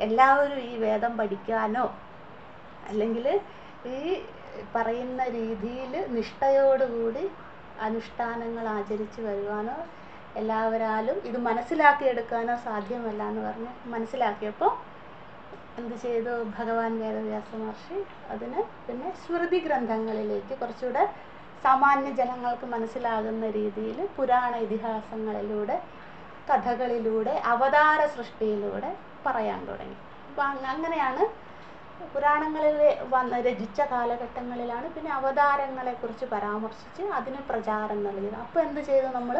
എല്ലാവരും ഈ വേദം പഠിക്കാനോ അല്ലെങ്കിൽ ഈ പറയുന്ന രീതിയിൽ നിഷ്ഠയോടുകൂടി അനുഷ്ഠാനങ്ങൾ ആചരിച്ച് വരുവാനോ എല്ലാവരാലും ഇത് മനസ്സിലാക്കിയെടുക്കാനോ സാധ്യമല്ല എന്ന് പറഞ്ഞ് മനസ്സിലാക്കിയപ്പോൾ എന്ത് ചെയ്തു ഭഗവാൻ വേദവ്യാസ മഹർഷി അതിന് പിന്നെ സ്മൃതി ഗ്രന്ഥങ്ങളിലേക്ക് കുറച്ചുകൂടെ സാമാന്യ ജനങ്ങൾക്ക് മനസ്സിലാകുന്ന രീതിയിൽ പുരാണ ഇതിഹാസങ്ങളിലൂടെ കഥകളിലൂടെ അവതാര സൃഷ്ടിയിലൂടെ പറയാൻ തുടങ്ങി. അപ്പം അങ്ങനെയാണ് പുരാണങ്ങളിൽ രചിച്ച കാലഘട്ടങ്ങളിലാണ് പിന്നെ അവതാരങ്ങളെക്കുറിച്ച് പരാമർശിച്ച് അതിന് പ്രചാരം നൽകിയത്. അപ്പോൾ എന്ത് ചെയ്തു, നമ്മൾ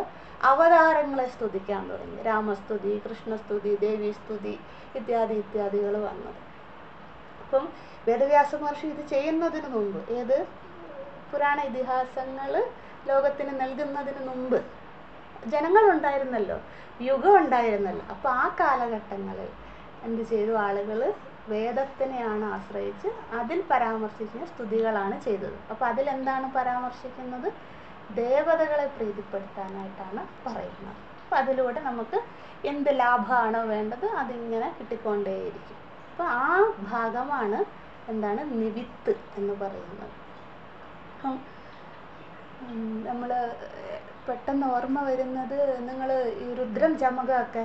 അവതാരങ്ങളെ സ്തുതിക്കാൻ തുടങ്ങി. രാമസ്തുതി, കൃഷ്ണസ്തുതി, ദേവീസ്തുതി ഇത്യാദികൾ വന്നത്. അപ്പം വേദവ്യാസ മഹർഷി ഇത് ചെയ്യുന്നതിന് മുമ്പ്, ഏത് പുരാണ ഇതിഹാസങ്ങൾ ലോകത്തിന് നൽകുന്നതിന് മുമ്പ് ജനങ്ങളുണ്ടായിരുന്നല്ലോ, യുഗം ഉണ്ടായിരുന്നല്ലോ. അപ്പോൾ ആ കാലഘട്ടങ്ങളിൽ എന്ത് ചെയ്തു, ആളുകൾ വേദത്തിനെയാണ് ആശ്രയിച്ച് അതിൽ പരാമർശിക്കുന്ന സ്തുതികളാണ് ചെയ്തത്. അപ്പോൾ അതിലെന്താണ് പരാമർശിക്കുന്നത്? ദേവതകളെ പ്രീതിപ്പെടുത്താനായിട്ടാണ് പറയുന്നത്. അപ്പം അതിലൂടെ നമുക്ക് എന്ത് ലാഭമാണോ വേണ്ടത് അതിങ്ങനെ കിട്ടിക്കൊണ്ടേയിരിക്കും. അപ്പോൾ ആ ഭാഗമാണ് എന്താണ് നിവിത്ത് എന്ന് പറയുന്നത്. നമ്മൾ പെട്ടെന്ന് ഓർമ്മ വരുന്നത്, നിങ്ങൾ ഈ രുദ്രം ചമകമൊക്കെ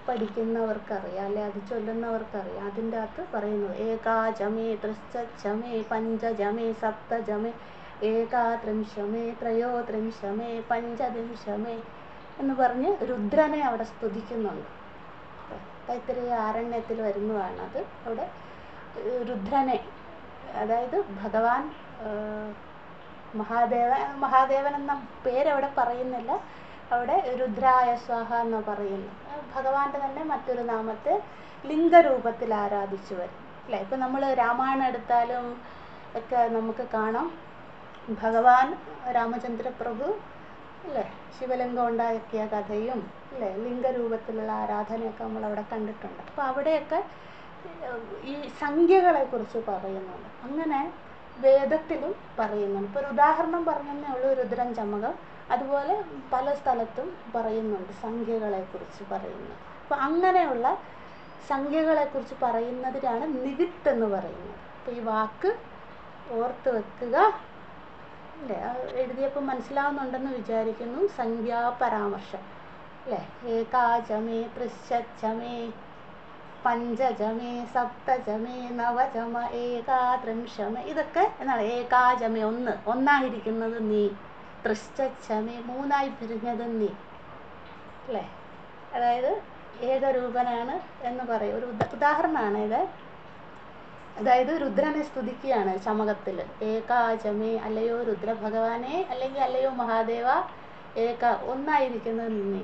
പഠിക്കുന്നവർക്കറിയാം, അല്ലെ അത് ചൊല്ലുന്നവർക്കറിയാം. അതിൻ്റെ അകത്ത് പറയുന്നത് ഏകാചമേ ത്രിശ്ചമേ പഞ്ചജമേ സപ്തജമേ ഏകാത്രിംശമേ ത്രയോത്രിംശമേ പഞ്ചവിംശമേ എന്ന് പറഞ്ഞ് രുദ്രനെ അവിടെ സ്തുതിക്കുന്നുണ്ട്. തൈത്തിരീയ ആരണ്യത്തിൽ വരുന്നതാണ് അത്. അവിടെ രുദ്രനെ, അതായത് ഭഗവാൻ മഹാദേവൻ എന്ന പേരവിടെ പറയുന്നില്ല, അവിടെ രുദ്രായ സ്വാഹ എന്ന് പറയുന്നു. ഭഗവാന്റെ തന്നെ മറ്റൊരു നാമത്തെ ലിംഗരൂപത്തിൽ ആരാധിച്ചു വരും, അല്ലേ? ഇപ്പം നമ്മൾ രാമായണം എടുത്താലും ഒക്കെ നമുക്ക് കാണാം, ഭഗവാൻ രാമചന്ദ്രപ്രഭു അല്ലേ ശിവലിംഗം ഉണ്ടാക്കിയ കഥയും അല്ലേ ലിംഗരൂപത്തിലുള്ള ആരാധനയൊക്കെ നമ്മളവിടെ കണ്ടിട്ടുണ്ട്. അപ്പോൾ അവിടെയൊക്കെ ഈ സംഖ്യകളെക്കുറിച്ച് പറയുന്നുണ്ട്. അങ്ങനെ വേദത്തിലും പറയുന്നുണ്ട്. ഇപ്പോൾ ഒരു ഉദാഹരണം പറഞ്ഞതേ ഉള്ളൂ, രുദ്രൻ ചമകം. അതുപോലെ പല സ്ഥലത്തും പറയുന്നുണ്ട്, സംഖ്യകളെക്കുറിച്ച് പറയുന്നു. അപ്പോൾ അങ്ങനെയുള്ള സംഖ്യകളെക്കുറിച്ച് പറയുന്നതിനാണ് നിവിത്ത് എന്ന് പറയുന്നത്. അപ്പോൾ ഈ വാക്ക് ഓർത്ത് വെക്കുക, അല്ലേ? എഴുതിയപ്പോൾ മനസ്സിലാവുന്നുണ്ടെന്ന് വിചാരിക്കുന്നു. സംഖ്യാപരാമർശം, അല്ലേ? ഏകാചമേ ത്രിശ്ചമേ പഞ്ചജമേ സപ്തജമേ നവജമ ഏകാത്രിംശമേ, ഇതൊക്കെ എന്താണ്? ഏകാചമേ ഒന്നായിരിക്കുന്നത് നീ, ത്രിശ്ചമേ മൂന്നായി പിരിഞ്ഞത് നീ, അല്ലേ? അതായത് ഏകരൂപനാണ് എന്ന് പറയും. ഒരു ഉദാഹരണമാണ് ഇത്. അതായത് രുദ്രനെ സ്തുതിക്കുകയാണ് ചമകത്തിൽ. ഏകാചമേ, അല്ലയോ രുദ്ര ഭഗവാനെ, അല്ലെങ്കിൽ അല്ലയോ മഹാദേവ, ഒന്നായിരിക്കുന്നത് നീ.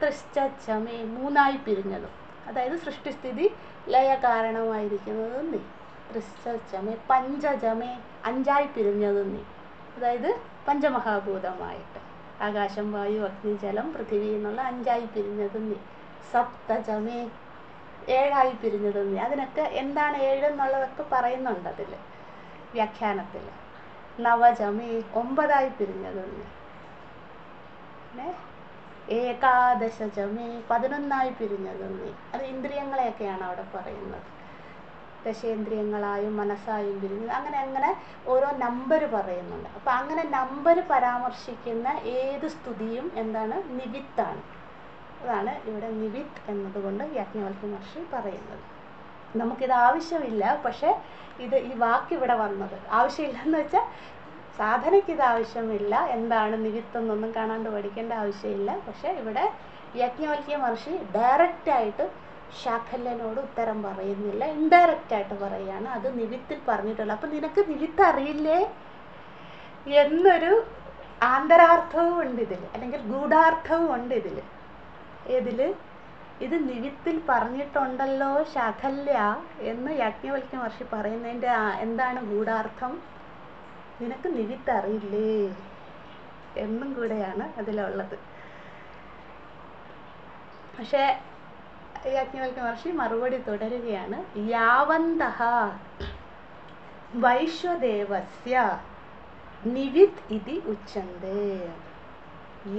ത്രിശ്ചമേ മൂന്നായി പിരിഞ്ഞതും, അതായത് സൃഷ്ടിസ്ഥിതി ലയ കാരണമായിരിക്കുന്നത് നീ. ത്രിശ്ചമേ പഞ്ചജമേ അഞ്ചായി പിരിഞ്ഞതും നീ, അതായത് പഞ്ചമഹാഭൂതമായിട്ട് ആകാശം വായു അഗ്നി ജലം പൃഥിവി എന്നുള്ള അഞ്ചായി പിരിഞ്ഞതും നീ. സപ്തജമേ ഏഴായി പിരിഞ്ഞതും നീ. അതിനൊക്കെ എന്താണ് ഏഴെന്നുള്ളതൊക്കെ പറയുന്നുണ്ട് അതിൽ വ്യാഖ്യാനത്തിൽ. നവജമേ ഒമ്പതായി പിരിഞ്ഞതും നീ. ഏകാദശജമേ 11ആയി പിരിഞ്ഞതും നീ. അത് ഇന്ദ്രിയങ്ങളെയൊക്കെയാണ് അവിടെ പറയുന്നത്. ദശേന്ദ്രിയങ്ങളായും മനസ്സായും പിരിഞ്ഞത്, അങ്ങനെ ഓരോ നമ്പർ പറയുന്നുണ്ട്. അപ്പം അങ്ങനെ നമ്പർ പരാമർശിക്കുന്ന ഏത് സ്തുതിയും എന്താണ്? നിവിത്താണ്. അതാണ് ഇവിടെ നിവിത്ത് എന്നതുകൊണ്ട് യാജ്ഞവൽക്യ മഹർഷി പറയുന്നത്. നമുക്കിത് ആവശ്യമില്ല, പക്ഷേ ഈ വാക്ക് ഇവിടെ വന്നത് ആവശ്യമില്ലെന്ന് വെച്ചാൽ സാധനയ്ക്ക് ഇത് ആവശ്യമില്ല. എന്താണ് നിവിത്തെന്നൊന്നും കാണാണ്ട് പഠിക്കേണ്ട ആവശ്യമില്ല. പക്ഷേ ഇവിടെ യാജ്ഞവൽക്യ മഹർഷി ഡയറക്റ്റായിട്ട് ശാഖല്യനോട് ഉത്തരം പറയുന്നില്ല, ഇൻഡയറക്റ്റായിട്ട് പറയുകയാണ്. അത് നിവിത്തിൽ പറഞ്ഞിട്ടുള്ള. അപ്പം നിനക്ക് നിവിത്ത് അറിയില്ലേ എന്നൊരു ആന്തരാർത്ഥവും ഉണ്ട് ഇതിൽ, അല്ലെങ്കിൽ ഗൂഢാർത്ഥവും ഉണ്ട് ഇതിൽ. ഏതിൽ? ഇത് നിവിത്തിൽ പറഞ്ഞിട്ടുണ്ടല്ലോ ശാഖല്യ എന്ന് യാജ്ഞവൽക്യ മഹർഷി പറയുന്നതിൻ്റെ എന്താണ് ഗൂഢാർത്ഥം? നിനക്ക് നിവിത്ത് അറിയില്ലേ എന്നും കൂടെയാണ് അതിലുള്ളത്. പക്ഷേ യാജ്ഞവൽക്യ മഹർഷി മറുപടി തുടരുകയാണ്. യാവന്തഃ വൈശ്വദേവസ്യ നിവിത് ഇതി ഉച്യന്തേ.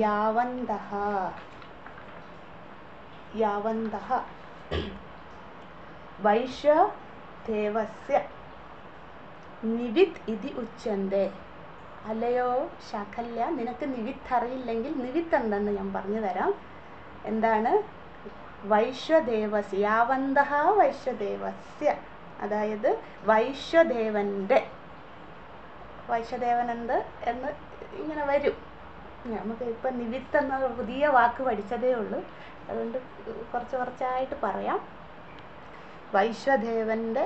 യാവന്തഃ വൈശ്വദേവസ്യ നിവിത് ഇതി ഉച്യന്തേ. അല്ലയോ ശാഖല്യ, നിനക്ക് നിവിത്ത് അറിയില്ലെങ്കിൽ നിവിത്ത് എന്തെന്ന് ഞാൻ പറഞ്ഞു തരാം. എന്താണ്? വൈശ്വദേവസ്യ യാവന്തഃ വൈശ്വദേവസ്യ, അതായത് വൈശ്വദേവൻ്റെ, വൈശ്വദേവൻ എന്ത് എന്ന് ഇങ്ങനെ വരും. നമുക്ക് ഇപ്പം നിവിത്ത് എന്ന പുതിയ വാക്ക് പഠിച്ചതേ ഉള്ളൂ, അതുകൊണ്ട് കുറച്ചായിട്ട് പറയാം. വൈശ്വദേവൻ്റെ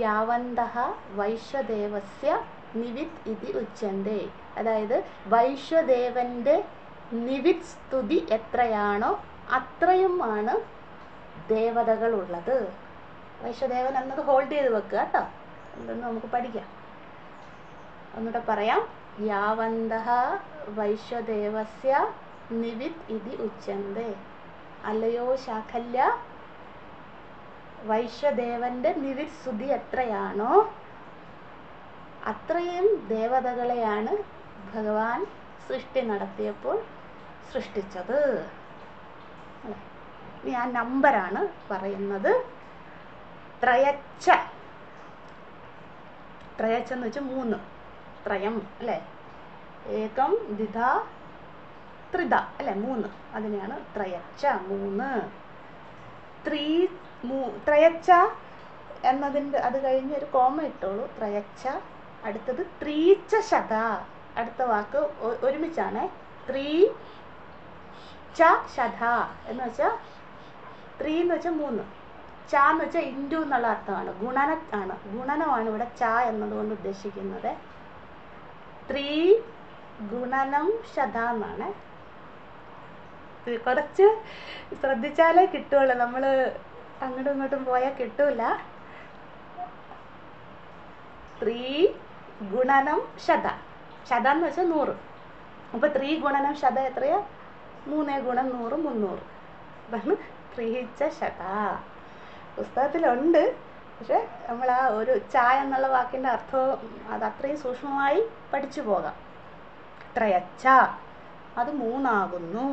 യാവന്തഃ വൈശ്വദേവസ്യ നിവിത് ഇതി ഉച്യന്തേ, അതായത് വൈശ്വദേവൻ്റെ നിവിത് സ്തുതി എത്രയാണോ അത്രയുമാണ് ദേവതകളുള്ളത്. വൈശ്വദേവൻ എന്നത് ഹോൾഡ് ചെയ്ത് വെക്കുക കേട്ടോ, എന്തെന്ന് നമുക്ക് പഠിക്കാം. ഒന്നുകൂടെ പറയാം. യാവന്തഃ വൈശ്വദേവസ്യ നിവിത് ഇതി ഉച്യന്തേ. അല്ലയോ ശാഖല്യ, വൈശ്വദേവൻ്റെ നിവിത് സ്തുതി എത്രയാണോ അത്രയും ദേവതകളെയാണ് ഭഗവാൻ സൃഷ്ടി നടത്തിയപ്പോൾ സൃഷ്ടിച്ചത്. ഇനി ആ നമ്പറാണ് പറയുന്നത്. ത്രയച്ച, ത്രയച്ച എന്ന് വെച്ചാൽ 3, ത്രയം അല്ലേ, ഏകം ദ്വിധ ത്രിധ അല്ലേ, 3, അതിനെയാണ് ത്രയച്ച 3. ത്രയച്ച എന്നതിൻ്റെ അത് കഴിഞ്ഞ് ഒരു കോമ ഇട്ടോളൂ. ത്രയച്ച, അടുത്തത് ത്രീച്ച ശത, അടുത്ത വാക്ക് ഒരുമിച്ചാണ്. ത്രീച്ച ശത എന്ന് വെച്ചാൽ 3 എന്ന് വെച്ചാൽ 3, ച എന്ന് വെച്ചാൽ ഇൻഡു എന്നുള്ള അർത്ഥമാണ്, ഗുണനമാണ് ഇവിടെ ച എന്നതുകൊണ്ട് ഉദ്ദേശിക്കുന്നത്. 3 ഗുണനം ശത എന്നാണ്. കുറച്ച് ശ്രദ്ധിച്ചാലേ കിട്ടുള്ളൂ, നമ്മൾ അങ്ങോട്ടും ഇങ്ങോട്ടും പോയാൽ കിട്ടൂല. 3 ഗുണനം ശത, ശത എന്ന് വെച്ചാൽ 100. അപ്പോൾ 3 ഗുണനം ശത എത്രയാ? 3 ഗുണം 100 300. അതാണ് ത്രീച്ച ശത. പുസ്തകത്തിലുണ്ട്, പക്ഷെ നമ്മൾ ആ ഒരു ച എന്നുള്ള വാക്കിൻ്റെ അർത്ഥവും അത് അത്രയും സൂക്ഷ്മമായി പഠിച്ചു പോകാം. ത്രയച്ച, അത് 3 ആകുന്നു.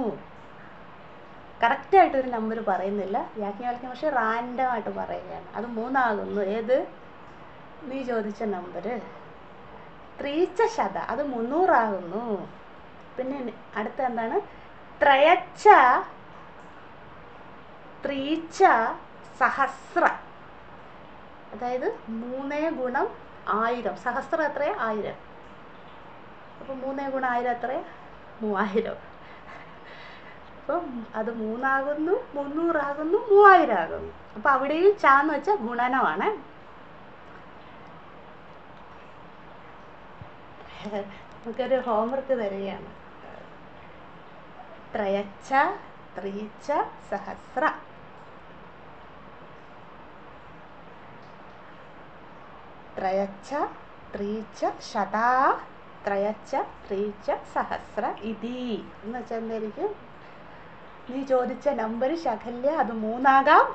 കറക്റ്റായിട്ടൊരു നമ്പർ പറയുന്നില്ല യാജ്ഞവൽക്യ, പക്ഷെ റാൻഡമായിട്ട് പറയുകയാണ്. അത് 3 ആകുന്നു. ഏത്? നീ ചോദിച്ച നമ്പർ. ത്രീച്ച ശത, അത് 300 ആകുന്നു. പിന്നെ അടുത്ത എന്താണ്? ത്രയച്ച ത്രീച്ച സഹസ്ര, അതായത് 3 ഗുണം 1000. സഹസ്രം എത്രയാ? 1000. അപ്പോൾ 3 ഗുണം 1000 എത്രയാ? 3000. അപ്പം അത് 3 ആകുന്നു, 300 ആകുന്നു, 3000 ആകുന്നു. അപ്പം അവിടെയും ച എന്ന് വെച്ചാൽ ഗുണനമാണ്. നമുക്കൊരു ഹോംവർക്ക് തരികയാണ്. ത്രയച്ച ത്രീച്ച സഹസ്ര. ത്രയച്ച ത്രീച്ച ശത ത്രയച്ച ത്രീച്ച സഹസ്ര ഇതി എന്ന് വെച്ചാൽ എന്തായിരിക്കും? നീ ചോദിച്ച നമ്പർ ശകല്യ, അത് 3 ആകാം,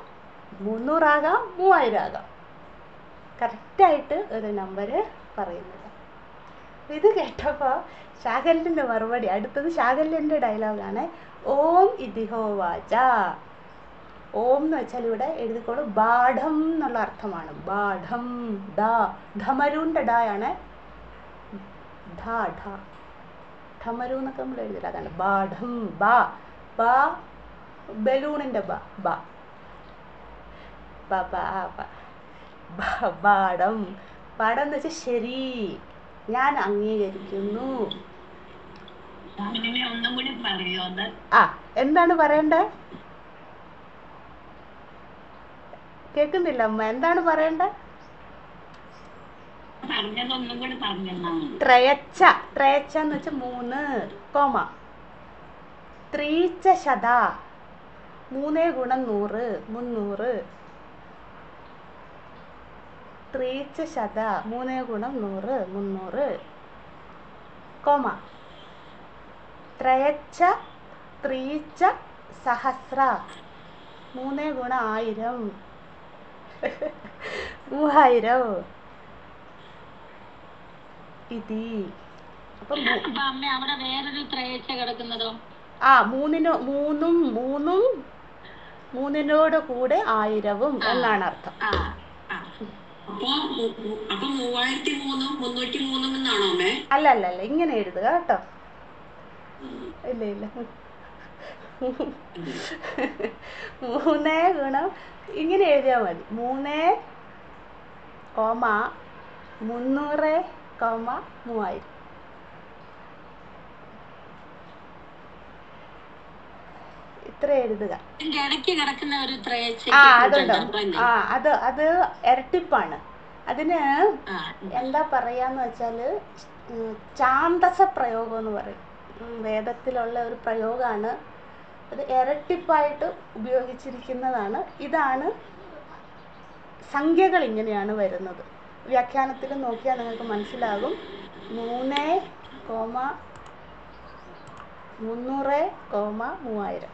300 ആകാം, 3000 ആകാം. കറക്റ്റായിട്ട് ഒരു നമ്പർ പറയുന്നില്ല. ഇത് കേട്ടപ്പോൾ ശാകല്യൻ്റെ മറുപടി, അടുത്തത് ശാകല്യൻ്റെ ഡയലോഗാണ്. ഓം ഇതിഹോവാച. ഓം എന്ന് വെച്ചാൽ ഇവിടെ എഴുതിക്കോളൂ, ബാഢം എന്നുള്ള അർത്ഥമാണ്. ബാഢം, ധമരുവിൻ്റെ ഡായാണ്. ധമരു എന്നൊക്കെ നമ്മൾ എഴുതില്ല, അതാണ് ബാഢം. ബലൂണിൻ്റെ ബാഢം. പാഠം എന്ന് വെച്ചാൽ ശരി, ഞാൻ അംഗീകരിക്കുന്നു. എന്താണ് പറയണ്ടേ? കേൾക്കുന്നില്ല അമ്മ, എന്താണ് പറയണ്ടേ? ത്രയച്ച, ത്രയച്ച എന്ന് വെച്ചാൽ 3, കോമ. ത്രീച്ച ശത, 3 ഗുണം 100 300. ത്രീച്ച ശത 3 ഗുണം 100 300, കോമ. ത്രയച്ച ത്രീച്ച സഹസ്ര, 3 ഗുണം 1000 3000 ഇതി. അപ്പം അവിടെ വേറൊരു ത്രയച്ച കിടക്കുന്നതോ? മൂന്നിനോട് കൂടെ 1000 എന്നാണ് അർത്ഥം. അല്ല ഇങ്ങനെ എഴുതുക കേട്ടോ. ഇല്ല 3 ഗുണം ഇങ്ങനെ എഴുതിയാൽ മതി. 3, 300, 3000. ഇത്ര എഴുതുക. അതുണ്ടോ? അത് ഇരട്ടിപ്പാണ്. അതിന് എന്താ പറയാന്ന് വെച്ചാല് ഛാന്ദസ പ്രയോഗം എന്ന് പറയും. വേദത്തിലുള്ള ഒരു പ്രയോഗമാണ്. അത് ഇരട്ടിപ്പായിട്ട് ഉപയോഗിച്ചിരിക്കുന്നതാണ്. ഇതാണ് സംഖ്യകൾ ഇങ്ങനെയാണ് വരുന്നത്. വ്യാഖ്യാനത്തിൽ നോക്കിയാൽ നിങ്ങൾക്ക് മനസ്സിലാകും. 3, 300, 3000.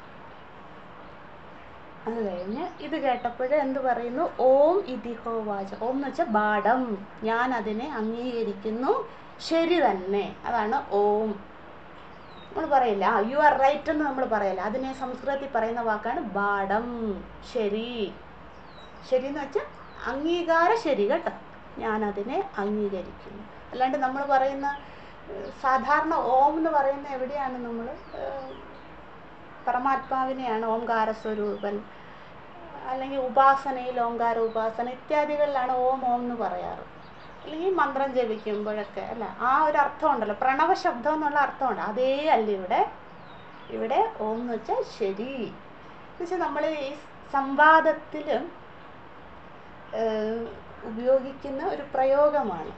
അത് കഴിഞ്ഞ് ഇത് കേട്ടപ്പോൾ എന്ത് പറയുന്നു? ഓം ഇതിഹോവാച. ഓം എന്ന് വെച്ചാൽ ബാഡം, ഞാൻ അതിനെ അംഗീകരിക്കുന്നു, ശരി തന്നെ. അതാണ് ഓം. നമ്മൾ പറയില്ല യു ആർ റൈറ്റ് എന്ന് നമ്മൾ പറയില്ല. അതിനെ സംസ്കൃതത്തിൽ പറയുന്ന വാക്കാണ് ബാഡം, ശരി. ശരി എന്ന് വെച്ചാൽ അംഗീകാര ശരി കേട്ടോ. ഞാൻ അതിനെ അംഗീകരിക്കുന്നു. അല്ലാണ്ട് നമ്മൾ പറയുന്ന സാധാരണ ഓം എന്ന് പറയുന്ന എവിടെയാണ്? നമ്മൾ പരമാത്മാവിനെയാണ്, ഓംകാര സ്വരൂപൻ, അല്ലെങ്കിൽ ഉപാസനയിൽ ഓംകാര ഉപാസന ഇത്യാദികളിലാണ് ഓം ഓം എന്ന് പറയാറ്. അല്ലെങ്കിൽ മന്ത്രം ജപിക്കുമ്പോഴൊക്കെ അല്ല, ആ ഒരു അർത്ഥം ഉണ്ടല്ലോ, പ്രണവ ശബ്ദം എന്നുള്ള അർത്ഥമുണ്ട്. അതേ അല്ല ഇവിടെ ഓം എന്ന് വെച്ചാൽ ശരി. എന്നുവെച്ചാൽ നമ്മൾ ഈ സംവാദത്തിൽ ഉപയോഗിക്കുന്ന ഒരു പ്രയോഗമാണ്.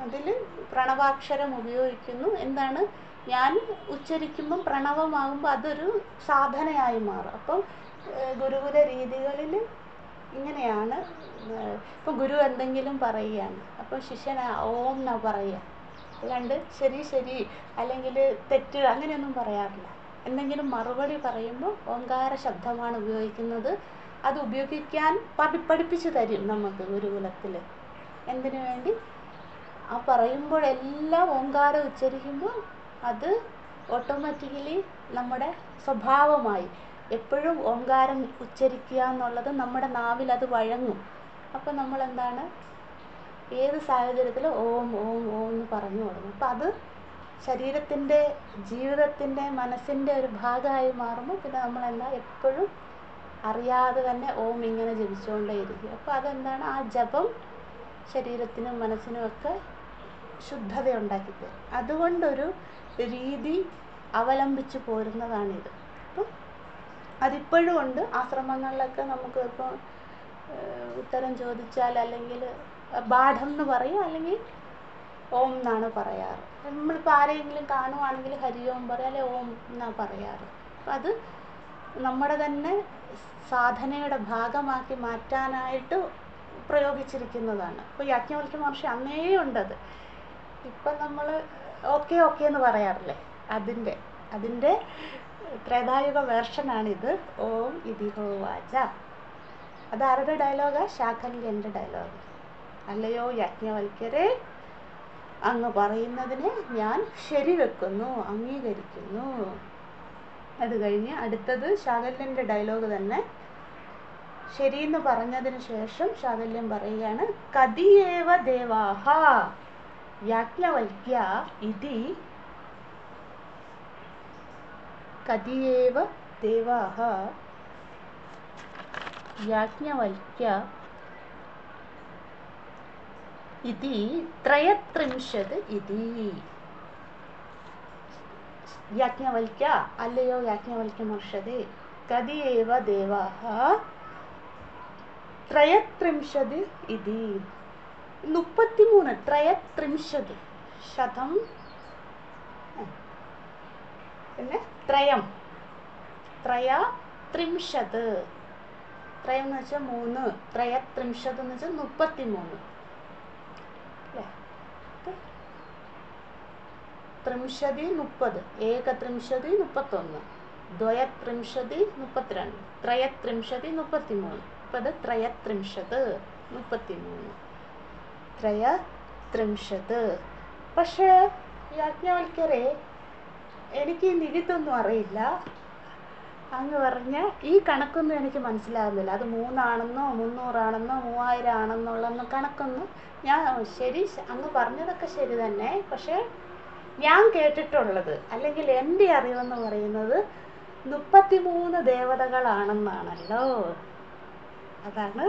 അതിൽ പ്രണവാക്ഷരം ഉപയോഗിക്കുന്നു. എന്താണ്? ഞാൻ ഉച്ചരിക്കുമ്പം പ്രണവമാകുമ്പോൾ അതൊരു സാധനയായി മാറും. അപ്പം ഗുരുകുല രീതികളിൽ ഇങ്ങനെയാണ്. ഇപ്പം ഗുരു എന്തെങ്കിലും പറയുകയാണ്, അപ്പം ശിഷ്യൻ ഓം എന്നാ പറയുക. അല്ലാണ്ട് ശരി അല്ലെങ്കിൽ തെറ്റ് അങ്ങനെയൊന്നും പറയാറില്ല. എന്തെങ്കിലും മറുപടി പറയുമ്പോൾ ഓംകാര ശബ്ദമാണ് ഉപയോഗിക്കുന്നത്. അത് ഉപയോഗിക്കാൻ പഠിപ്പിച്ചു തരും നമുക്ക് ഗുരുകുലത്തിൽ. എന്തിനു വേണ്ടി? ആ പറയുമ്പോഴെല്ലാം ഓംകാരം ഉച്ചരിക്കുമ്പോൾ അത് ഓട്ടോമാറ്റിക്കലി നമ്മുടെ സ്വഭാവമായി. എപ്പോഴും ഓംകാരം ഉച്ചരിക്കുക എന്നുള്ളത് നമ്മുടെ നാവിൽ അത് വഴങ്ങും. അപ്പം നമ്മളെന്താണ്, ഏത് സാഹചര്യത്തിലും ഓം ഓം ഓം എന്ന് പറഞ്ഞു തുടങ്ങും. അപ്പം അത് ശരീരത്തിൻ്റെ, ജീവിതത്തിൻ്റെ, മനസ്സിൻ്റെ ഒരു ഭാഗമായി മാറുമ്പോൾ പിന്നെ നമ്മളെന്താ എപ്പോഴും അറിയാതെ തന്നെ ഓം ഇങ്ങനെ ജപിച്ചുകൊണ്ടേയിരിക്കും. അപ്പോൾ അതെന്താണ്? ആ ജപം ശരീരത്തിനും മനസ്സിനും ഒക്കെ ശുദ്ധത ഉണ്ടാക്കി തരും. അതുകൊണ്ടൊരു രീതി അവലംബിച്ച് പോരുന്നതാണിത്. അപ്പം അതിപ്പോഴും ഉണ്ട്. ആശ്രമങ്ങളിലൊക്കെ നമുക്ക് ഇപ്പോൾ ഉത്തരം ചോദിച്ചാൽ അല്ലെങ്കിൽ ബാഠം എന്ന് പറയും, അല്ലെങ്കിൽ ഓം എന്നാണ് പറയാറ്. നമ്മളിപ്പോൾ ആരെങ്കിലും കാണുവാണെങ്കിൽ ഹരി ഓം പറയും, അല്ലെങ്കിൽ ഓം എന്നാണ് പറയാറ്. അപ്പം അത് നമ്മുടെ തന്നെ സാധനയുടെ ഭാഗമാക്കി മാറ്റാനായിട്ട് പ്രയോഗിച്ചിരിക്കുന്നതാണ്. ഇപ്പോൾ യാജ്ഞവൽക്യ മഹർഷി അന്നേ ഉണ്ടത്. ഇപ്പം നമ്മൾ ഓക്കെ എന്ന് പറയാറില്ലേ, അതിൻ്റെ ത്രേതായുഗ വേർഷനാണിത്. ഓം ഇതിഹോവാച. അതാരുടെ ഡയലോഗാ? ശാകല്യൻ്റെ ഡയലോഗ്. അല്ലയോ യാജ്ഞവൽക്യരെ, അങ്ങ് പറയുന്നതിനെ ഞാൻ ശരിവെക്കുന്നു, അംഗീകരിക്കുന്നു. അത് കഴിഞ്ഞ് അടുത്തത് ശാകല്യൻ്റെ ഡയലോഗ് തന്നെ. ശരിയെന്ന് പറഞ്ഞതിന് ശേഷം ശാകല്യം പറയുകയാണ്, കതിയേവ ദേവാഹ യാജ്ഞവൽക്യ ഇതി. കതിയേവ ദേവാഹ യാജ്ഞവൽക്യ ഇതി 33 ഇതി. യാജ്ഞവൽക്യ, അല്ലയോ യാജ്ഞവൽക്യ മഹർഷി, കതിയേവ ദേവാഹ 33 ഇതി. 33, 33 ശതം, പിന്നെ ത്രയം, 33. ത്രയം എന്ന് വെച്ചാൽ 3, 33 എന്ന് വെച്ചാൽ 33 അല്ലേ? 30, 30, 31, 31, 32, 32, 33, 33. അപ്പം അത് 33, 33, 33. പക്ഷേ യാജ്ഞവൽക്യരെ, എനിക്ക് ഈ നികുത്തൊന്നും അറിയില്ല. അങ്ങ് പറഞ്ഞ ഈ കണക്കൊന്നും എനിക്ക് മനസ്സിലാകുന്നില്ല. അത് 3 ആണെന്നോ 300 ആണെന്നോ 3000 ആണെന്നുള്ള കണക്കൊന്നും ഞാൻ, ശരി അങ്ങ് പറഞ്ഞതൊക്കെ ശരി തന്നെ, പക്ഷേ ഞാൻ കേട്ടിട്ടുള്ളത് അല്ലെങ്കിൽ എൻ്റെ അറിവെന്ന് പറയുന്നത് 33 ദേവതകളാണെന്നാണല്ലോ. അതാണ്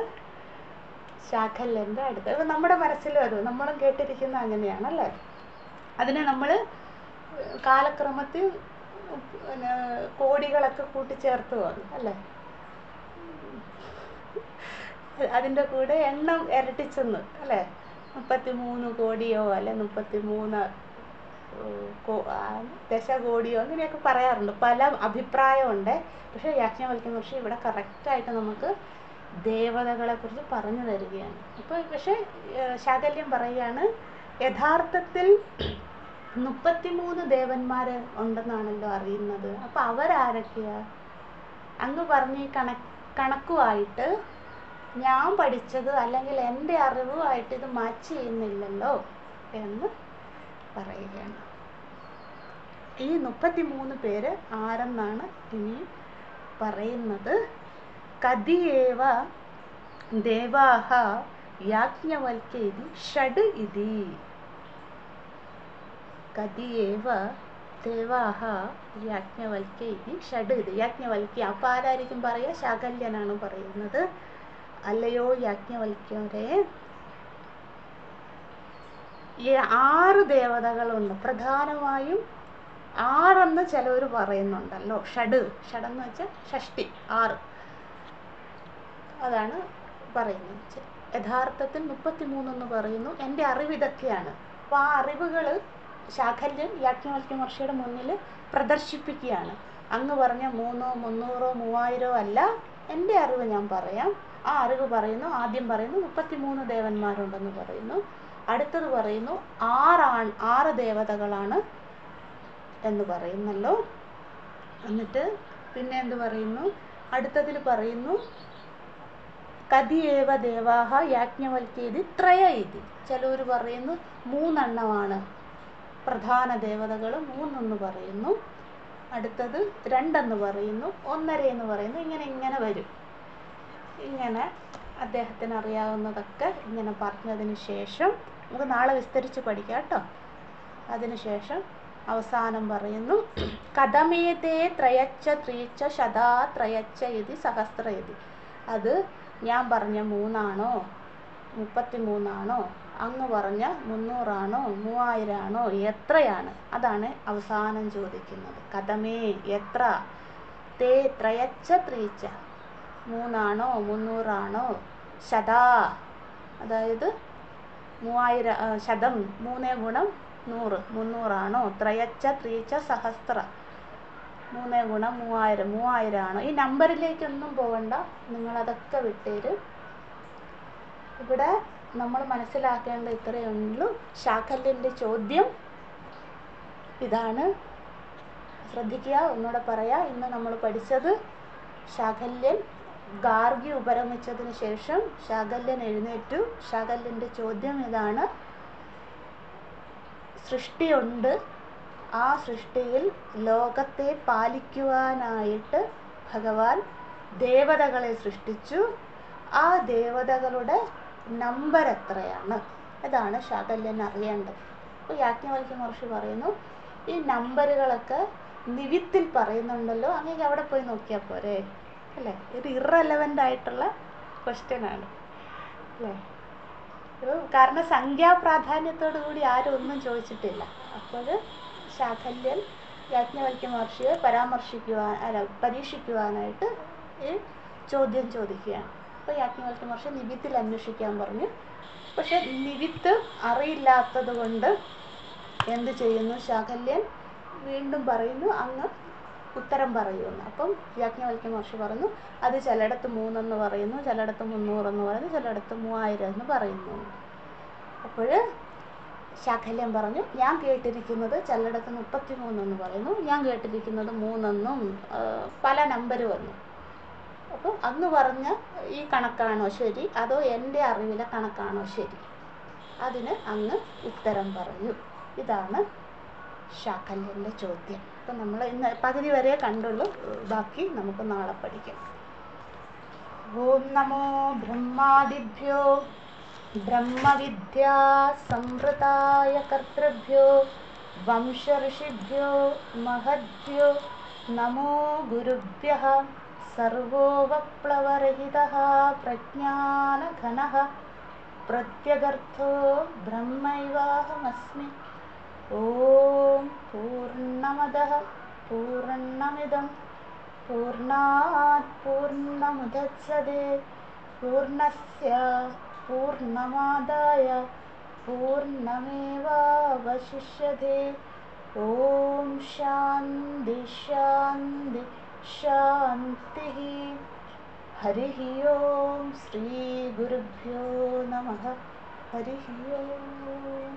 ശാഖല്യൻ്റെ അടുത്ത്. ഇപ്പം നമ്മുടെ മനസ്സിലും അത് നമ്മളും കേട്ടിരിക്കുന്ന അങ്ങനെയാണല്ലേ. അതിനെ നമ്മൾ കാലക്രമത്തിൽ പിന്നെ കോടികളൊക്കെ കൂട്ടിച്ചേർത്ത് വന്നു അല്ലേ. അതിൻ്റെ കൂടെ എണ്ണം ഇരട്ടിച്ചെന്ന് അല്ലേ. 33 കോടിയോ അല്ലെ 33 ദശകോടിയോ അങ്ങനെയൊക്കെ പറയാറുണ്ട്. പല അഭിപ്രായമുണ്ട്. പക്ഷേ യാജ്ഞവൽക്യ മഹർഷി ഇവിടെ കറക്റ്റായിട്ട് നമുക്ക് ദേവതകളെ കുറിച്ച് പറഞ്ഞു തരികയാണ്. അപ്പോൾ പക്ഷേ ശാകല്യം പറയുകയാണ് യഥാർത്ഥത്തിൽ 33 ദേവന്മാർ ഉണ്ടെന്നാണല്ലോ അറിയുന്നത്. അപ്പോൾ അവരാരൊക്കെയാ? അങ്ങ് പറഞ്ഞ ഈ കണക്കുമായിട്ട് ഞാൻ പഠിച്ചത് അല്ലെങ്കിൽ എൻ്റെ അറിവുമായിട്ട് ഇത് മാച്ച് ചെയ്യുന്നില്ലല്ലോ എന്ന് പറയുകയാണ്. ഈ 33 പേര് ആരെന്നാണ് ഇനി പറയുന്നത്. കതിയേവ ദേവാഹ യാജ്ഞവൽക്യ ഇതി ഷഡ് ഇതി. കതിയേവ ദേവാഹ യാജ്ഞവൽക്യ ഇതി ഷഡ് ഇതി. യാജ്ഞവൽക്യ അപ്പം ആരായിരിക്കും പറയുക? ശാകല്യനാണ് പറയുന്നത്. അല്ലയോ യാജ്ഞവൽക്യരെ, ഈ 6 ദേവതകളുണ്ട്. പ്രധാനമായും 6 ചിലവർ പറയുന്നുണ്ടല്ലോ. ഷഡെന്ന് വെച്ചാൽ ഷഷ്ടി, 6 അതാണ് പറയുന്നത്. യഥാർത്ഥത്തിൽ 33 എന്ന് പറയുന്നു. എൻ്റെ അറിവ് ഇതൊക്കെയാണ്. അപ്പോൾ ആ അറിവുകൾ ശാകല്യൻ യാജ്ഞവൽക്യ മഹർഷിയുടെ മുന്നിൽ പ്രദർശിപ്പിക്കുകയാണ്. അങ്ങ് പറഞ്ഞ 300, 300, 3000 അല്ല, എൻ്റെ അറിവ് ഞാൻ പറയാം. ആ അറിവ് പറയുന്നു. ആദ്യം പറയുന്നു 33 ദേവന്മാരുണ്ടെന്ന് പറയുന്നു. അടുത്തത് പറയുന്നു 6 ദേവതകളാണ് എന്ന് പറയുന്നല്ലോ. എന്നിട്ട് പിന്നെ എന്ത് പറയുന്നു? അടുത്തതിൽ പറയുന്നു കതിയേവ ദേവാഹ യാജ്ഞവൽക്യ ഇതി ത്രയ ഇതി. ചിലവർ പറയുന്നു 3 പ്രധാന ദേവതകൾ, 3 പറയുന്നു. അടുത്തത് 2 പറയുന്നു, 1.5 എന്ന് പറയുന്നു. ഇങ്ങനെ വരും. ഇങ്ങനെ അദ്ദേഹത്തിന് അറിയാവുന്നതൊക്കെ ഇങ്ങനെ പറഞ്ഞതിന് ശേഷം നമുക്ക് നാളെ വിസ്തരിച്ച് പഠിക്കാം കേട്ടോ. അതിനുശേഷം അവസാനം പറയുന്നു കഥമേതേ ത്രയച്ച ത്രീച്ച ശതാ ത്രയച്ച ഇതി സഹസ്ര ഇതി. അത് ഞാൻ പറഞ്ഞ 3 ആണോ 33 ആണോ അങ്ങ് പറഞ്ഞ 300 ആണോ 3000 ആണോ എത്രയാണ്? അതാണ് അവസാനം ചോദിക്കുന്നത്. കഥമേ എത്ര, തേ ത്രയച്ച ത്രീച്ച 3 ആണോ 300 ആണോ, ശതാ അതായത് 3000 ശതം 3 ഗുണം 100 300 ആണോ, ത്രയച്ച ത്രീച്ച സഹസ്ര 3 ഗുണം 3000 ആണോ? ഈ നമ്പറിലേക്കൊന്നും പോകണ്ട, നിങ്ങളതൊക്കെ വിട്ടേര്. ഇവിടെ നമ്മൾ മനസ്സിലാക്കേണ്ട ഇത്രയേ ഉള്ളൂ. ശാകല്യൻ്റെ ചോദ്യം ഇതാണ്. ശ്രദ്ധിക്കുക, ഒന്നുകൂടെ പറയാം. ഇന്ന് നമ്മൾ പഠിച്ചത് ശാകല്യൻ ഗാർഗി ഉപരമിച്ചതിന് ശേഷം ശാകല്യൻ എഴുന്നേറ്റു. ശാകല്യൻ്റെ ചോദ്യം ഇതാണ്: സൃഷ്ടിയുണ്ട്, ആ സൃഷ്ടിയിൽ ലോകത്തെ പാലിക്കുവാനായിട്ട് ഭഗവാൻ ദേവതകളെ സൃഷ്ടിച്ചു. ആ ദേവതകളുടെ നമ്പർ എത്രയാണ്? ഇതാണ് ശാകല്യൻ അറിയേണ്ടത്. അപ്പോൾ യാജ്ഞവൽക്യ മഹർഷി പറയുന്നു, ഈ നമ്പറുകളൊക്കെ നിവിത്തിൽ പറയുന്നുണ്ടല്ലോ, അങ്ങനെ അവിടെ പോയി നോക്കിയാൽ പോരെ അല്ലേ. ഒരു ഇറലവൻ്റ് ആയിട്ടുള്ള ക്വസ്റ്റ്യനാണ് അല്ലേ. കാരണം സംഖ്യാപ്രാധാന്യത്തോടു കൂടി ആരും ഒന്നും ചോദിച്ചിട്ടില്ല. അപ്പോൾ ശാകല്യൻ യാജ്ഞവൽക്യ മഹർഷിയെ പരീക്ഷിക്കുവാനായിട്ട് ഈ ചോദ്യം ചോദിക്കുകയാണ്. അപ്പോൾ യാജ്ഞവൽക്യ മഹർഷി നിവിത്തിൽ അന്വേഷിക്കാൻ പറഞ്ഞു. പക്ഷെ നിവിത്ത് അറിയില്ലാത്തത് കൊണ്ട് എന്ത് ചെയ്യുന്നു? ശാകല്യൻ വീണ്ടും പറയുന്നു അങ്ങ് ഉത്തരം പറയുമെന്ന്. അപ്പം യാജ്ഞവൽക്യ മഹർഷി പറഞ്ഞു അത് ചിലയിടത്ത് 3 എന്ന് പറയുന്നു, ചിലയിടത്ത് 300 എന്ന് പറയുന്നു, ചിലയിടത്ത് 3000 എന്ന് പറയുന്നു. അപ്പോൾ ശാകല്യൻ പറഞ്ഞു ഞാൻ കേട്ടിരിക്കുന്നത് ചിലയിടത്ത് 33 എന്ന് പറയുന്നു, ഞാൻ കേട്ടിരിക്കുന്നത് 3 എന്നും പല നമ്പർ വന്നു. അപ്പോൾ അങ്ങ് പറഞ്ഞ ഈ കണക്കാണോ ശരി, അതോ എൻ്റെ അറിവിലെ കണക്കാണോ ശരി? അതിന് അങ്ങ് ഉത്തരം പറഞ്ഞു. ഇതാണ് ശാകല്യൻ്റെ ചോദ്യം. അപ്പം നമ്മൾ ഇന്ന് പകുതി വരെ കണ്ടുള്ളൂ, ബാക്കി നമുക്ക് നാളെ പഠിക്കാം. ഓം നമോ ബ്രഹ്മാദിഭ്യോ ബ്രഹ്മവിദ്യാ സംവൃതായ കർത്തൃഭ്യോ വംശ ഋഷിഭ്യോ മഹദ്ഭ്യോ नमो गुरुभ्यः सर्वोपप्लवरहितः प्रज्ञानघनः प्रत्यगर्थो ब्रह्मैवाहमस्मि। ॐ पूर्णमदः पूर्णमिदं पूर्णात् पूर्णमुदच्यते पूर्णस्य पूर्णमादाय पूर्णमेवावशिष्यते। ॐ शान्ति शान्ति शान्तिः। हरिः ॐ श्रीगुरुभ्यो नमः। हरिः ॐ।